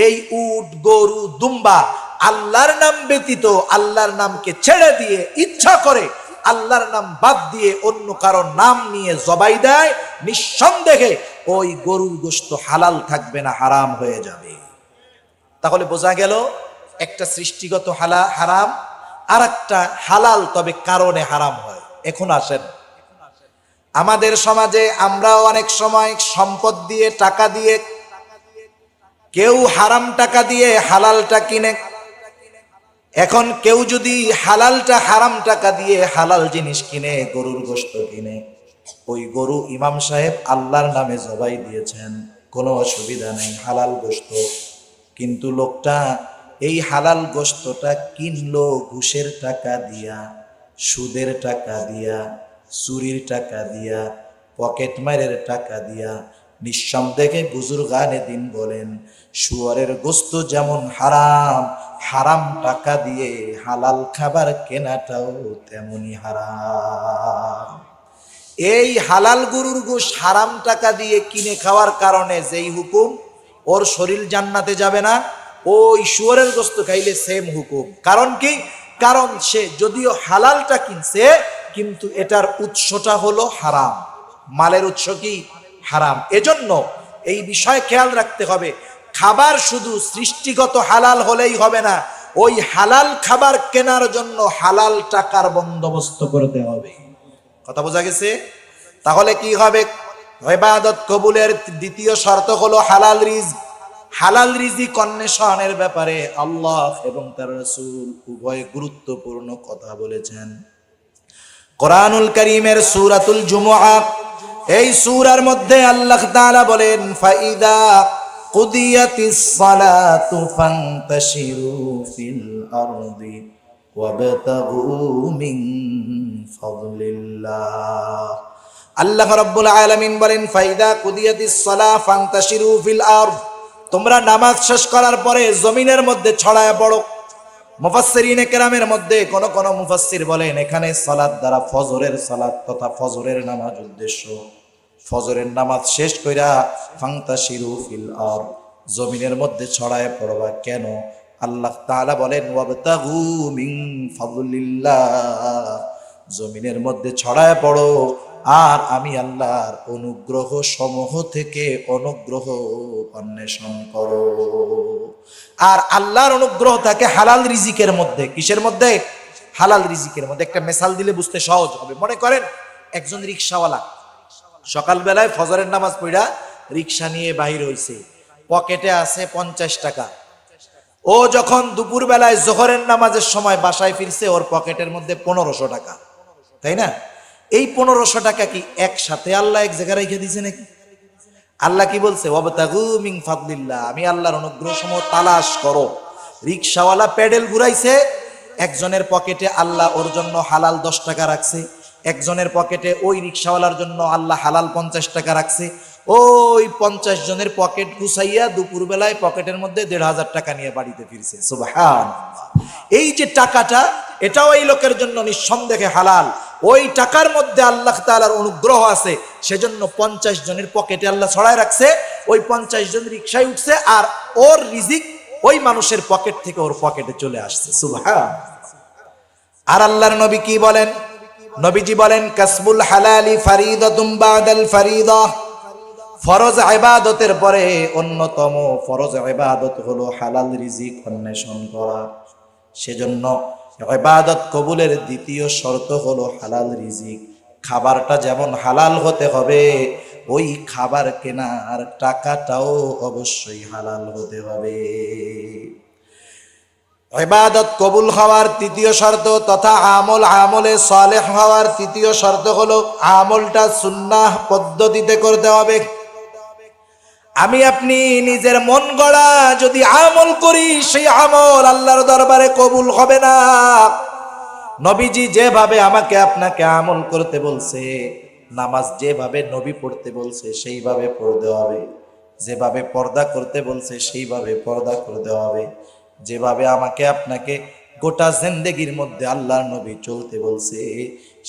এই উট, গরু, দুম্বা আল্লাহর নাম ব্যতীত, আল্লাহর নামকে ছেড়ে দিয়ে, ইচ্ছা করে আল্লাহর নাম বাদ দিয়ে অন্য কারোর নাম নিয়ে জবাই দেয়, নিঃসন্দেহে ওই গরুর গোস্ত হালাল থাকবে না, হারাম হয়ে যাবে। তাহলে বোঝা গেল, একটা সৃষ্টিগত হারাম, আর একটা হালাল, তবে কারণে হারাম হয়। এখন আসেন, আমাদের সমাজে আমরাও অনেক সময় সম্পদ দিয়ে, টাকা দিয়ে, কেউ হারাম টাকা দিয়ে হালালটা কিনে। এখন কেউ যদি হালালটা হারাম টাকা দিয়ে হালাল জিনিস কিনে, গরুর গোশত কিনে, ওই গরু ইমাম সাহেব আল্লাহর নামে জবাই দিয়েছেন, কোনো অসুবিধা নেই, হালাল গোশত। কিন্তু লোকটা এই হালাল গোশতটা কিনলো ঘুষের টাকা দিয়া, সুদের টাকা দিয়া, চুরির টাকা দিয়া, পকেট মারের টাকা দিয়া। নিঃসন্দেহে বুজুর্গানে দিন বলেন, শুয়ারের গোশত যেমন হারাম, হারাম টাকা দিয়ে হালাল খাবার কেনাটাও তেমনি হারাম। এই হালাল গরুর গোশ হারাম টাকা দিয়ে কিনে খাওয়ার কারণে যেই হুকুম, ওর শরীর জান্নাতে যাবে না, ওই শুয়োরের গোশত খাইলে সেম হুকুম। কারণ কি? কারণ সে যদিও হালালটা কিনছে, কিন্তু এটার উৎসটা হলো হারাম, মালের উৎস কি হারাম। এজন্য এই বিষয় খেয়াল রাখতে হবে, খাবার শুধু সৃষ্টিগত হালাল হলেই হবে না, ওই হালাল খাবার কেনার জন্য হালাল টাকার বন্দোবস্ত করতে হবে। কথা বোঝা গেছে? তাহলে কি হবে? ইবাদত কবুলের দ্বিতীয় শর্ত হলো হালাল রিজক। হালাল রিজিক অন্বেষণের ব্যাপারে আল্লাহ এবং তার রাসূল উভয় গুরুত্বপূর্ণ কথা বলেছেন। কোরআনুল কারীমের সূরাতুল জুমুআহ, এই সূরার মধ্যে আল্লাহ তাআলা বলেন, ফাইদা কুদিয়াতিস সালাতু ফান্তাশিরু ফিল আরদি ওয়াবতাগু মিন ফাদলিল্লাহ। আল্লাহ রাব্বুল আলামিন বলেন, ফাইদা কুদিয়াতিস সালাহ ফান্তাশিরু ফিল আরদ, তোমরা নামাজ শেষ করার পরে জমিনের মধ্যে ছড়ায় পড়ো। মুফাসসিরিনে কেরামের মধ্যে কোন কোন মুফাসসির বলেন, এখানে সালাত দ্বারা ফজরের সালাত তথা ফজরের নামাজ উদ্দেশ্য। ফজরের নামাজ শেষ কইরা ফান্তাশিরু ফিল আরদ, জমিনের মধ্যে ছড়ায় পড়বা। কেন? আল্লাহ তাআলা বলেন, ওয়াবতাগু মিন ফাদলিল্লাহ, জমিনের মধ্যে ছড়ায় পড়ো আর আমি আল্লাহর অনুগ্রহ সমূহ থেকে অনুগ্রহ অন্বেষণ করো। আর আল্লাহর অনুগ্রহ থাকে হালাল রিজিকের মধ্যে। কিসের মধ্যে? হালাল রিজিকের মধ্যে। একটা মিসাল দিলে বুঝতে সহজ হবে। মনে করেন একজন রিকশাওয়ালা সকালবেলায় ফজরের নামাজ পড়া রিকশা নিয়ে বাহির হইছে, পকেটে আছে 50 টাকা। ও যখন দুপুর বেলায় জোহরের নামাজের সময় বাসায় ফিরছে, ওর পকেটের মধ্যে 1500 টাকা, তাই না? এই 1500 টাকা কি একসাথে আল্লাহ এক জায়গায় রেখে দিয়েছে নাকি? আল্লাহ কি বলছে? ওয়াবতাগু মিন ফাদলিল্লাহ, আমি আল্লাহর অনুগ্রহ সমূহ তালাশ করো। রিকশাওয়ালা প্যাডেল ঘুরাইছে, একজনের পকেটে আল্লাহ ওর জন্য হালাল 10 টাকা রাখছে, একজনের পকেটে ওই রিকশাওয়ালার জন্য আল্লাহ হালাল 50 টাকা রাখছে। ওই 50 জনের পকেট গুছাইয়া দুপুর বেলায় পকেটের মধ্যে 1500 টাকা নিয়ে বাড়িতে ফিরছে। সুবহানাল্লাহ। এই যে টাকাটা, এটাও এই লোকের জন্য নিঃসন্দেহে হালাল। ওই টাকার মধ্যে আল্লাহ তাআলার অনুগ্রহ আছে, সেজন্য 50 জনের পকেটে আল্লাহ ছড়ায় রাখছে। ওই 50 জন রিকশায় উঠছে আর ওর রিজিক ওই মানুষের পকেট থেকে ওর পকেটে চলে আসছে। সুবহানাল্লাহ। আর আল্লাহর নবী কি বলেন? নবীজি বলেন, কাসবুল হালালি ফারিদাতুম বাদাল ফরিদা, ফরজ ইবাদতের পরে অন্যতম ফরজ ইবাদত হলো হালাল রিজিক অন্বেষণ করা। সেজন্য ইবাদত কবুলের দ্বিতীয় শর্ত হলো হালাল রিজিক। খাবারটা যেমন হালাল হতে হবে, ওই খাবার কেনার টাকাটাও অবশ্যই হালাল হতে হবে। ইবাদত কবুল হওয়ার তৃতীয় শর্ত তথা আমলে সালেহ হওয়ার তৃতীয় শর্ত হলো আমলটা সুন্নাহ পদ্ধতিতে করতে হবে। আমি আপনি নিজের মন গড়া যদি আমল করি, সেই আমল আল্লাহর দরবারে কবুল হবে না। নবীজি যেভাবে আমাকে আপনাকে আমল করতে বলছে, নামাজ যেভাবে নবী পড়তে বলছে সেইভাবে পড়তে হবে, যেভাবে পর্দা করতে বলছে সেইভাবে পর্দা করতে হবে, যেভাবে আমাকে আপনাকে গোটা জিন্দেগির মধ্যে আল্লাহর নবী চলতে বলছে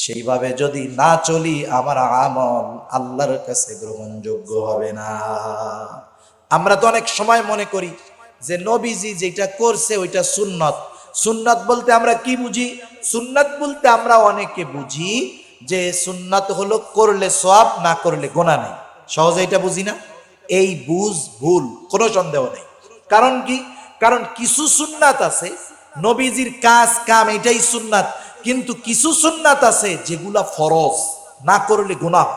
সেইভাবে যদি না চলি, আমার আমল আল্লাহর কাছে গ্রহণযোগ্য হবে না। আমরা তো অনেক সময় মনে করি যে নবীজি যেটা করছে ওইটা সুন্নত। সুন্নাত বলতে আমরা কি বুঝি? সুন্নাত বলতে আমরা অনেকে বুঝি যে সুন্নাত হলো করলে সওয়াব, না করলে গুনাহ নেই। সহজে এটা বুঝি না? এই বুঝ ভুল, কোনো সন্দেহ নেই। কারণ কি? কারণ কিছু সুন্নাত আছে, নবীজির কাজ কাম এটাই সুন্নাত, কিন্তু কিছু সুন্নাত আছে যেগুলা ফরজ, না করলে গুনাহ।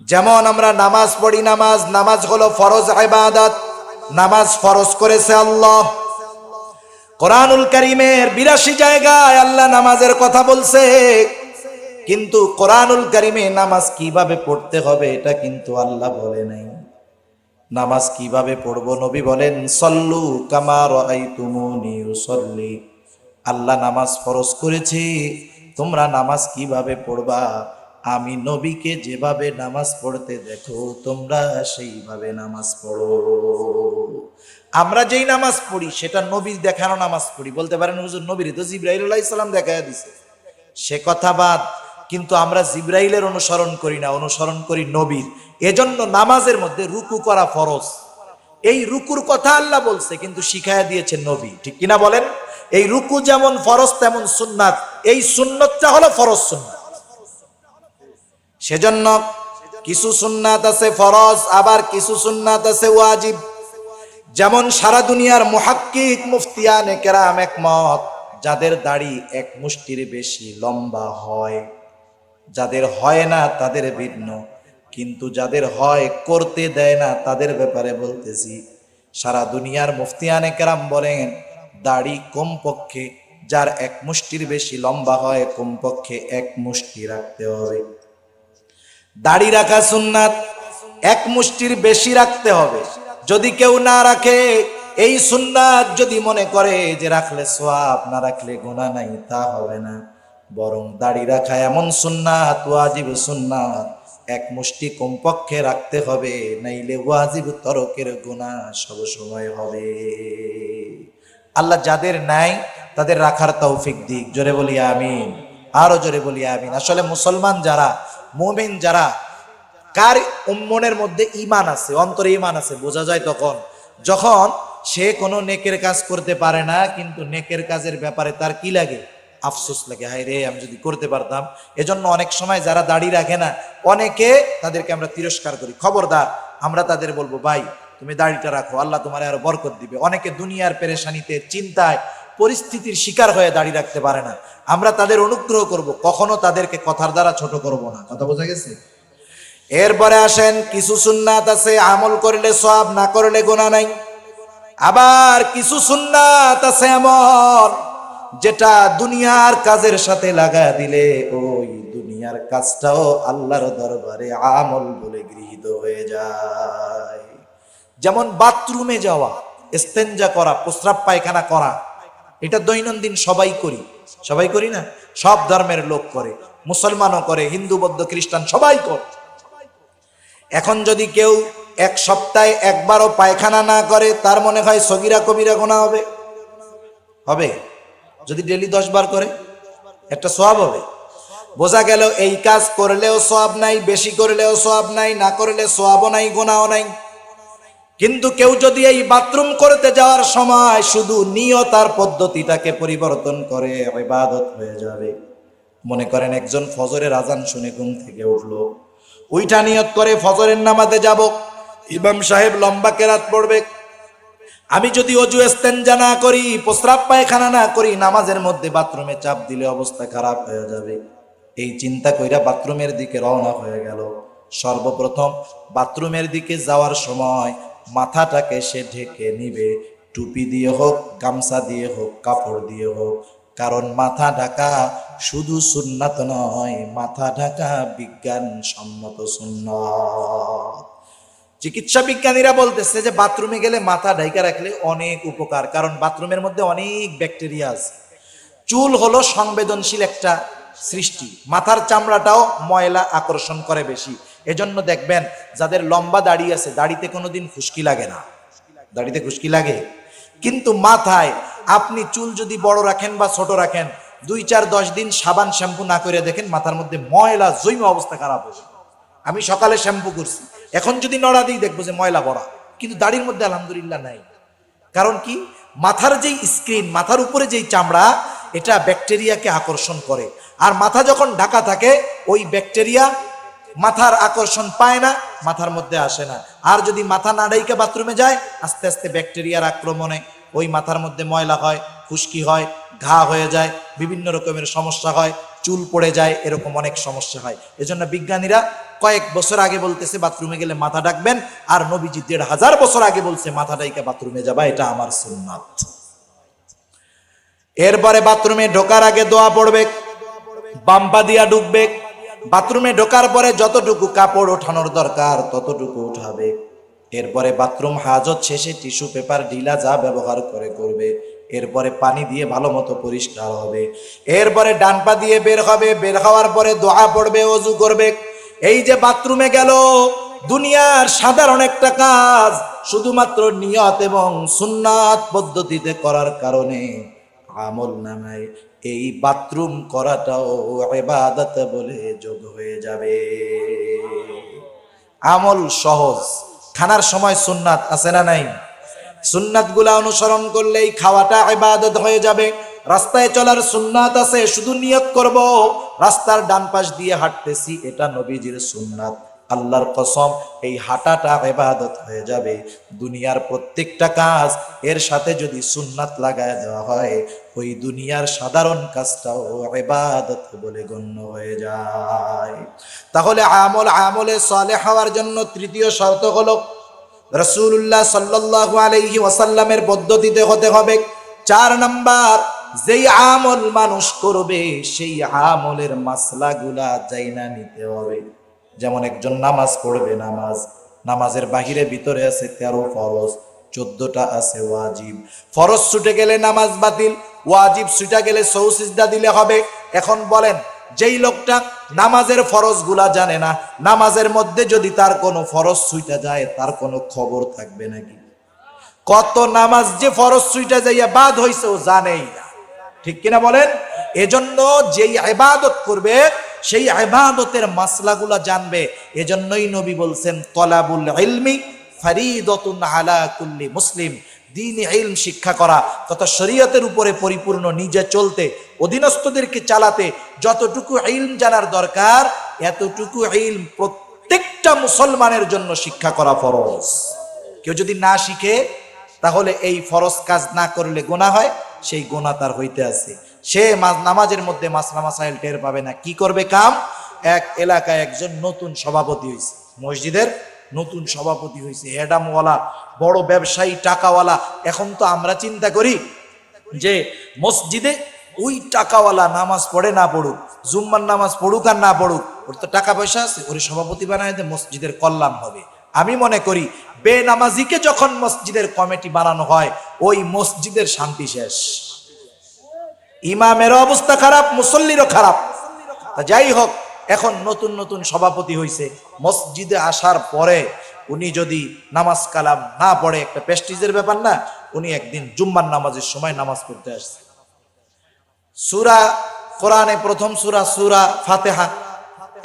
যেমন আমরা নামাজ পড়ি, নামাজ হলো ফরজ ইবাদত, নামাজ ফরজ করেছে আল্লাহ। কোরআনুল কারীমের 82 জায়গায় আল্লাহ নামাজের কথা বলছে, কিন্তু কোরআনুল কারীমে নামাজ কিভাবে পড়তে হবে এটা কিন্তু আল্লাহ বলে নাই। নামাজ কিভাবে পড়বো নবী বলেন, সল্লু কামা রাআইতুমুনি উসাল্লি। আল্লাহ নামাজ ফরজ করেছে, তোমরা নামাজ কিভাবে পড়বা? আমি নবীকে যেভাবে নামাজ পড়তে দেখো তোমরা সেইভাবে নামাজ পড়ো। আমরা যেই নামাজ পড়ি সেটা নবীর দেখানো নামাজ পড়ি। বলতে পারেন হুজুর, নবীর তো জিবরাইল আলাইহিস সালাম দেখায়া দিছে। সে কথা বাদ, কিন্তু আমরা জিব্রাইলের অনুসরণ করি না, অনুসরণ করি নবীর। এজন্য নামাজের মধ্যে রুকু করা ফরজ। এই রুকুর কথা আল্লাহ বলছে, কিন্তু শিখায়া দিয়েছে নবী, ঠিক কিনা বলেন? এই রুকু যেমন ফরজ তেমন সুন্নাত, এই সুন্নতটা হলো ফরজ সুন্নাত। সেজন্য কিছু সুন্নাত আছে ফরজ, আবার কিছু সুন্নাত আছে ওয়াজিব। যেমন সারা দুনিয়ার মুহাক্কিক মুফতিয়ানে কেরাম একমত, যাদের দাড়ি এক মুষ্টির বেশি লম্বা হয়, যাদের হয় না তাদের ভিন্ন, কিন্তু যাদের হয় করতে দেয় না তাদের ব্যাপারে বলতেছি। সারা দুনিয়ার মুফতিয়ানে কেরাম বলেন দাড়ি কমপক্ষে যার এক মুষ্টির বেশি লম্বা হয় কমপক্ষে এক মুষ্টি রাখতে হবে। দাড়ি রাখা সুন্নাত, এক মুষ্টির বেশি রাখতে হবে। যদি কেউ না রাখে এই সুন্নাত, যদি মনে করে যে রাখলে সওয়াব না রাখলে গুনাহ নাই, তা হবে না। বরং দাড়ি রাখা এমন সুন্নাত, ওয়াজিব সুন্নাত, এক মুষ্টি কমপক্ষে রাখতে হবে, নাইলে ওয়াজিব তরকের গুনাহ সব সময় হবে। আল্লাহ যাদের নাই তাদের রাখার তৌফিক দিক। জোরে বলি আমিন, আরো জোরে বলি আমিন। আসলে মুসলমান যারা, মুমিন যারা, কার মনের মধ্যে ঈমান আছে, অন্তরে ঈমান আছে, বোঝা যায় তখন যখন সে কোনো নেকের কাজ করতে পারে না, কিন্তু নেকের কাজের ব্যাপারে তার কি লাগে? আফসোস লাগে, হায় রে আমি যদি করতে পারতাম। এজন্য অনেক সময় যারা দাড়ি রাখে না, অনেকে তাদেরকে আমরা তিরস্কার করি। খবরদার, আমরা তাদের বলবো ভাই তুমি দাড়িটা রাখো, আল্লাহ তোমার আরো বরকত দিবে। অনেকে দুনিয়ার পেরেশানিতে, চিন্তায়, পরিস্থিতির শিকার হয়ে দাড়ি রাখতে পারে না। আমরা তাদের অনুগ্রহ করব, কখনো তাদেরকে কথার দ্বারা ছোট করব না। কথা বোঝা গেছে? এরপরে আসেন, কিছু সুন্নাত আছে আমল করলে সওয়াব, না করলে গুনাহ নাই। আবার কিছু সুন্নাত আছে এমন যেটা দুনিয়ার কাজের সাথে লাগা দিলে ওই দুনিয়ার কাজটাও আল্লাহর দরবারে আমল বলে গৃহীত হয়ে যায়। যেমন বাথরুমে যাওয়া, ইস্তেঞ্জা করা, প্রস্রাব পায়খানা করা, এটা দৈনন্দিন সবাই করি। সবাই করি না? সব ধর্মের লোক করে, মুসলমানও করে, হিন্দু বৌদ্ধ খ্রিস্টান সবাই করে। এখন যদি কেউ এক সপ্তাহে একবারও পায়খানা না করে, তার মনে হয় সগীরা কবিরা গুনাহ হবে? হবে? যদি ডেলি 10 বার করে একটা সওয়াব হবে। বোঝা গেল এই কাজ করলেও সওয়াব নাই, বেশি করলেও সওয়াব নাই, না করলে সওয়াবও নাই, গুনাহও নাই। কিন্তু কেউ যদি এই বাথরুম করতে যাওয়ার সময় শুধু নিয়ত আর পদ্ধতিটাকে পরিবর্তন করে, ইবাদত হয়ে যাবে। মনে করেন একজন ফজরের আজান শুনে ঘুম থেকে উঠলো, ওইটা নিয়ত করে ফজরের নামাজে যাব, ইমাম সাহেব লম্বা কেরাত পড়বে, আমি যদি অজু ইস্তেঞ্জা না করি, প্রস্রাব পায়খানা না করি, নামাজের মধ্যে বাথরুমে চাপ দিলে অবস্থা খারাপ হয়ে যাবে। এই চিন্তা কইরা বাথরুমের দিকে রওনা হয়ে গেল। সর্বপ্রথম বাথরুমের দিকে যাওয়ার সময় মাথাটাকে সে ঢেকে নিবে, টুপি দিয়ে হোক, গামছা দিয়ে হোক, কাপড় দিয়ে হোক। কারণ মাথা ঢাকা শুধু সুন্নাত নয়, মাথা ঢাকা বিজ্ঞান সম্মত সুন্নাত। চিকিৎসা বিজ্ঞানীরা বলতেছে যে বাথরুমে গেলে মাথা ঢাকা রাখলে অনেক উপকার, কারণ বাথরুমের মধ্যে অনেক ব্যাকটেরিয়া আছে। চুল হলো সংবেদনশীল একটা সৃষ্টি, মাথার চামড়াটাও ময়লা আকর্ষণ করে বেশি। এজন্য দেখবেন যাদের লম্বা দাড়ি আছে, দাড়িতে কোনোদিন খুশকি লাগে না। দাড়িতে খুশকি লাগে, কিন্তু মাথায় আপনি চুল যদি বড় রাখেন বা ছোট রাখেন, 2-4-10 দিন সাবান শ্যাম্পু না করে দেখেন মাথার মধ্যে ময়লা জৈমা, অবস্থা খারাপ হবে। আমি সকালে শ্যাম্পু করছি, এখন যদি নড়া দিই দেখবো যে ময়লা ভরা, কিন্তু দাড়ির মধ্যে আলহামদুলিল্লাহ নাই। কারণ কি? মাথার যেই স্ক্রিন, মাথার উপরে যেই চামড়া, এটা ব্যাকটেরিয়াকে আকর্ষণ করে। আর মাথা যখন ঢাকা থাকে, ওই ব্যাকটেরিয়া মাথার আকর্ষণ পায় না, মাথার মধ্যে আসে না। আর যদি মাথা না ঢাইকা বাথরুমে যায়, আস্তে আস্তে ব্যাকটেরিয়ার আক্রমণে ওই মাথার মধ্যে ময়লা হয়, খুশকি হয়, ঘা হয়ে যায়, বিভিন্ন রকমের সমস্যা হয়, চুল পড়ে যায়, এরকম অনেক সমস্যা হয়। এজন্য বিজ্ঞানীরা কয়েক বছর আগে বলতেছে বাথরুমে গেলে মাথা ঢাকবেন, আর নবীজি 1500 বছর আগে বলছে মাথা ঢাইকা বাথরুমে যাবা, এটা আমার সুন্নাত। এরপরে বাথরুমে ঢোকার আগে দোয়া পড়বে, বাম পা দিয়া ঢুকবে। বাথরুমে ঢোকার পরে যতটুকু কাপড় ওঠানোর দরকার ততটুকু উঠাবে। এরপরে বাথরুম হাজত শেষে টিস্যু পেপার ঢিলা যা ব্যবহার করে করবে। এরপরে পানি দিয়ে ভালো মতো পরিষ্কার হবে। এরপরে ডান পা দিয়ে বের হবে, বের হওয়ার পরে দোয়া পড়বে, ওযু করবে। এই যে বাথরুমে গেল, দুনিয়ার সাধারণ একটা কাজ শুধুমাত্র নিয়ত এবং সুন্নাত পদ্ধতিতে করার কারণে আমল নামায় এই বাথরুম করাটাও ইবাদত বলে যোগ হয়ে যাবে। আমল সহজ, খানার সময় সুন্নাত আছে না নাই? সুন্নাত গুলা অনুসরণ করলেই খাওয়াটা ইবাদত হয়ে যাবে। রাস্তায় চলার সুন্নাত আছে, শুধু নিয়ত করব রাস্তার ডান পাশ দিয়ে হাঁটতেছি, এটা নবীজির সুন্নাত। আল্লাহর কসম, এই হাঁটাটা ইবাদত হয়ে যাবে। দুনিয়ার প্রত্যেকটা কাজ এর সাথে যদি সুন্নাত লাগায় দেওয়া হয়, ওই দুনিয়ার সাধারণ কাজটাও ইবাদত বলে গণ্য হয়ে যায়। তাহলে আমলে সালেহ হওয়ার জন্য তৃতীয় শর্ত হলো রাসূলুল্লাহ সাল্লাল্লাহু আলাইহি ওয়াসাল্লামের পদ্ধতিতে হতে হবে। 4 নাম্বার, যেই আমল মানুষ করবে সেই আমলের মাসলাগুলা জাইনা নিতে হবে। যেমন একজন নামাজ পড়বে, নামাজের বাহিরে ভিতরে আছে 13 ফরজ, 14টা আছে ওয়াজিব। ফরজ ছুটে গেলে নামাজ বাতিল, ওয়াজিব ছুটে গেলে সৌসিজদা দিলে হবে। এখন বলেন, যেই লোকটা নামাজের ফরজ গুলা জানে না, নামাজের মধ্যে যদি তার কোনো ফরজ ছুটে যায়, তার কোনো খবর থাকবে নাকি? কত নামাজ যে ফরজ ছুটে যাইয়া বাদ হইছে ও জানেই না, ঠিক কিনা বলেন? এজন্য যেই ইবাদত করবে সেই ইবাদতের মাসলাগুলা জানবে। এজন্যই নবী বলছেন, তলাবুল ইলমি ফারিদাতুন আলা কুল্লি মুসলিম। দ্বীন ইলম শিক্ষা করা তথা শরীয়তের উপরে পরিপূর্ণ নিজে চলতে, অধীনস্থদেরকে চালাতে যতটুকু ইলম জানার দরকার, এতটুকু ইলম প্রত্যেকটা মুসলমানের জন্য শিক্ষা করা ফরজ। কেউ যদি না শিখে, তাহলে এই ফরজ কাজ না করলে গুনাহ হয়, সেই গুনাহ তার হইতে আছে। সে নামাজের মধ্যে মাসলা মাসাইল টের পাবে না। কি করবে কাম? এক এলাকায় একজন নতুন সভাপতি হয়েছে, মসজিদের নতুন সভাপতি হয়েছে, হেডামওয়ালা, বড় ব্যবসায়ী, টাকাওয়ালা। এখন তো আমরা চিন্তা করি যে মসজিদে ওই টাকাওয়ালা নামাজ পড়ে না পড়ুক, জুম্মার নামাজ পড়ুক আর না পড়ুক, ওর তো টাকা পয়সা আছে, ওর সভাপতি বানায় দে, মসজিদের কল্যাণ হবে। আমি মনে করি বেনামাজিকে যখন মসজিদের কমিটি বানানো হয়, ওই মসজিদের শান্তি শেষ। ইমামের অবস্থা খারাপ, মুসল্লিরও খারাপ। যাই হোক, এখন নতুন নতুন সভাপতি হয়েছে, মসজিদে আসার পরে উনি যদি নামাজ কালাম না পড়ে, একটা প্রেস্টিজের ব্যাপার না? উনি একদিন জুম্মার নামাজের সময় নামাজ পড়তে আসছে। সূরা কোরআনে প্রথম সূরা ফাতিহা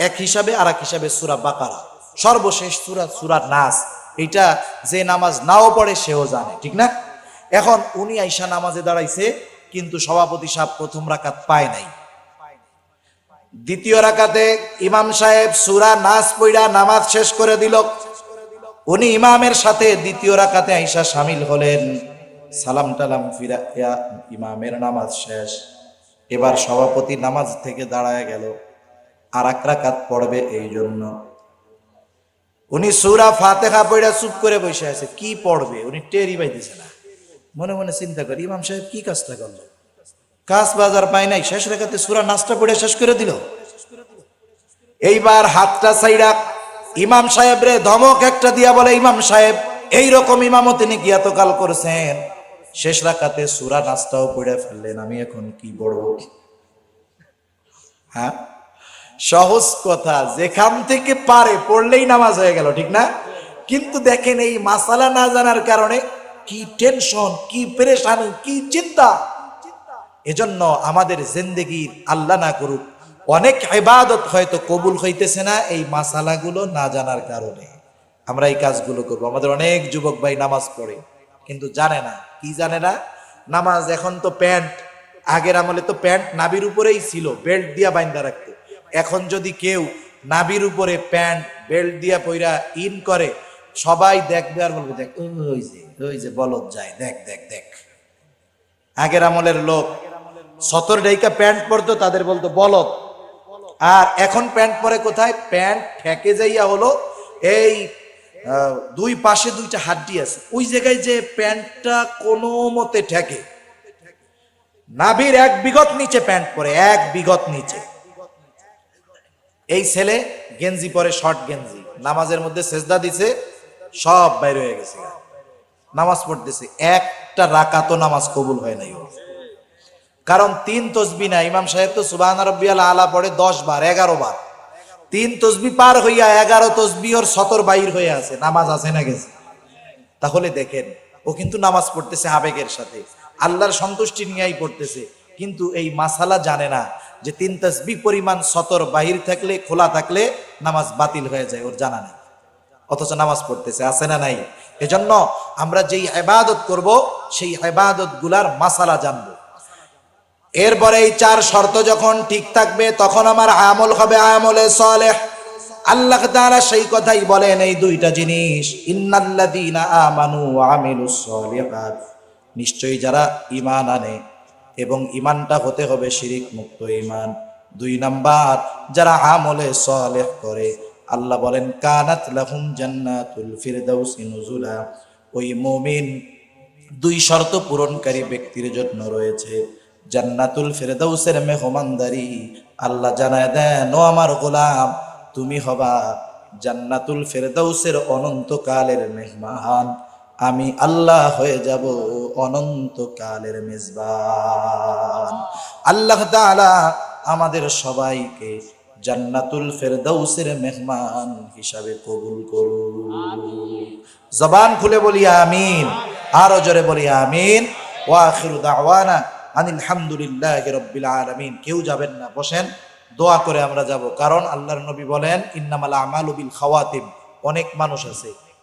এক হিসাবে, আর এক হিসাবে সূরা বাকারা, সর্বশেষ সূরা নাস। এটা যে নামাজ নাও পড়ে সেও জানে, ঠিক না? এখন উনি আইসা নামাজে দাঁড়াইছে, কিন্তু সভাপতি সাহেব প্রথম রাকাত পায় নাই। দ্বিতীয় রাকাতে ইমাম সাহেব সূরা নাস পড়া নামাজ শেষ করে দিল। উনি ইমামের সাথে দ্বিতীয় রাকাতে আইসা শামিল হলেন, সালাম টালাম ফিরাইয়া ইমামের নামাজ শেষ। এবার সভাপতি নামাজ থেকে দাঁড়ায় গেল, আর এক রাকাত পড়বে। এই জন্য উনি সূরা ফাতিহা পড়া চুপ করে বসে আছে। কি পড়বে উনি টেরই পাইতেছে না। মনে মনে চিন্তা করি, ইমাম সাহেব কি কাজটা করলো? কাজ বাজার পায় নাই, শেষ রাকাতে সূরা নাসটা পড়ে শেষ করে দিল। এইবার হাতটা ছাইড়া ইমাম সাহেব রে ধমক একটা দিয়া বলে, ইমাম সাহেব এইরকম ইমামতি নাকি এতকাল করছেন, শেষ রাকাতে সূরা নাসটাও পড়ে ফেললেন, আমি এখন কি পড়ব? হ্যাঁ, সহজ কথা, যেখান থেকে পারে পড়লেই নামাজ হয়ে গেল, ঠিক না? কিন্তু দেখেন, এই মাসালা না জানার কারণে কি টেনশন, কি পেরেশানি, কি চিন্তা। এজন্য আমাদের জিন্দেগির, আল্লাহ না করুক, অনেক ইবাদত হয়তো কবুল হইতেছে না এই মাসালাগুলো না জানার কারণে। আমরা এই কাজগুলো করবো। আমাদের অনেক যুবক ভাই নামাজ পড়ে কিন্তু জানে না। কি জানে না? নামাজ এখন তো প্যান্ট, আগের আমলে তো প্যান্ট নাভির উপরেই ছিল, বেল্ট দিয়া বাইন্ধা রাখতো। এখন যদি কেউ নাভির উপরে প্যান্ট বেল্ট দিয়া পইরা ইন করে, সবাই দেখবে আর বলবে, দেখ ওই যে বলদ যায়, দেখ দেখ দেখ। আগের আমলের লোক সতর ডাইকা প্যান্ট পরতো, তাদের বলতো বলদ। আর এখন প্যান্ট পরে কোথায়? প্যান্ট ঠেকে যাইয়া হলো এই দুই পাশে দুইটা হাড্ডি আছে, ওই জায়গায় যে প্যান্টটা কোনো মতে ঠেকে, নাভির 1 বিঘত নিচে প্যান্ট পরে, 1 বিঘত নিচে। এই ছেলে গেঞ্জি পরে, শর্ট গেঞ্জি, নামাজের মধ্যে সেজদা দিছে, সব বাইর হয়ে গেছে, নামাজ পড়তেছে, একটা রাকাতও নামাজ কবুল হয় নাই ওর। কারণ 3 তসবিহ না, ইমাম সাহেব তো সুবহান রাব্বিয়াল আলা পড়ে 10 বার, 11 বার। 3 তসবিহ পার হইয়া 11 তসবিহ ওর সতর বাইর হয়ে আছে, নামাজ আছে না গেছে? তাহলে দেখেন, ও কিন্তু নামাজ পড়তেছে আবেগের সাথে, আল্লাহর সন্তুষ্টি নিয়েই পড়তেছে, কিন্তু এই মাসালা জানে না যে 3 তাসবিহ পরিমাণ সতর বাহির থাকলে খোলা থাকলে নামাজ বাতিল হয়ে যায়, ওর জানা নেই, অথচ নামাজ পড়তেছে, আছে না নাই? এজন্য আমরা যেই ইবাদত করব সেই ইবাদত গুলার মাসালা জানবো। এরপরে এই 4 শর্ত যখন ঠিক থাকবে তখন আমার আমল হবে আমলে সালেহ। আল্লাহ তাআলা সেই কথাই বলেন এই 2টা জিনিস, ইন্নাল্লাযীনা আমানু ওয়া আমিলুস সালিহাত, নিশ্চয়ই যারা ঈমান আনে এবং ঈমানটা হতে হবে শিরিক মুক্ত ঈমান। 2 নাম্বার, যারা আমলে সালেহ করে, আল্লাহ বলেন কানাত লাহুম জান্নাতুল ফিরদাউসি নুজুলা, ওই মুমিন 2 শর্ত পূরণকারী ব্যক্তির জন্য রয়েছে জান্নাতুল ফিরদাউসের মেহমানদারি। আল্লাহ জানায় দেন, ও আমার গোলাম, তুমি হবা জান্নাতুল ফিরদাউসের অনন্তকালের মেহমান, আমি আল্লাহ হয়ে যাব অনন্তকালের মেজবান। আল্লাহ তাআলা আমাদের সবাইকে জান্নাতুল ফিরদাউসের মেহমান হিসাবে কবুল করুন। জবান খুলে বলি আমিন, আরো জোরে বলি আমিন। ওয়া আখিরু দাওয়ানা আনিল হামদুলিল্লাহি রাব্বিল আলামিন। কেউ যাবেন না, বসেন, দোয়া করে আমরা যাব, কারণ আল্লাহর নবী বলেন ইন্নামাল আমালু বিল খাওয়াতিম। অনেক মানুষ আছে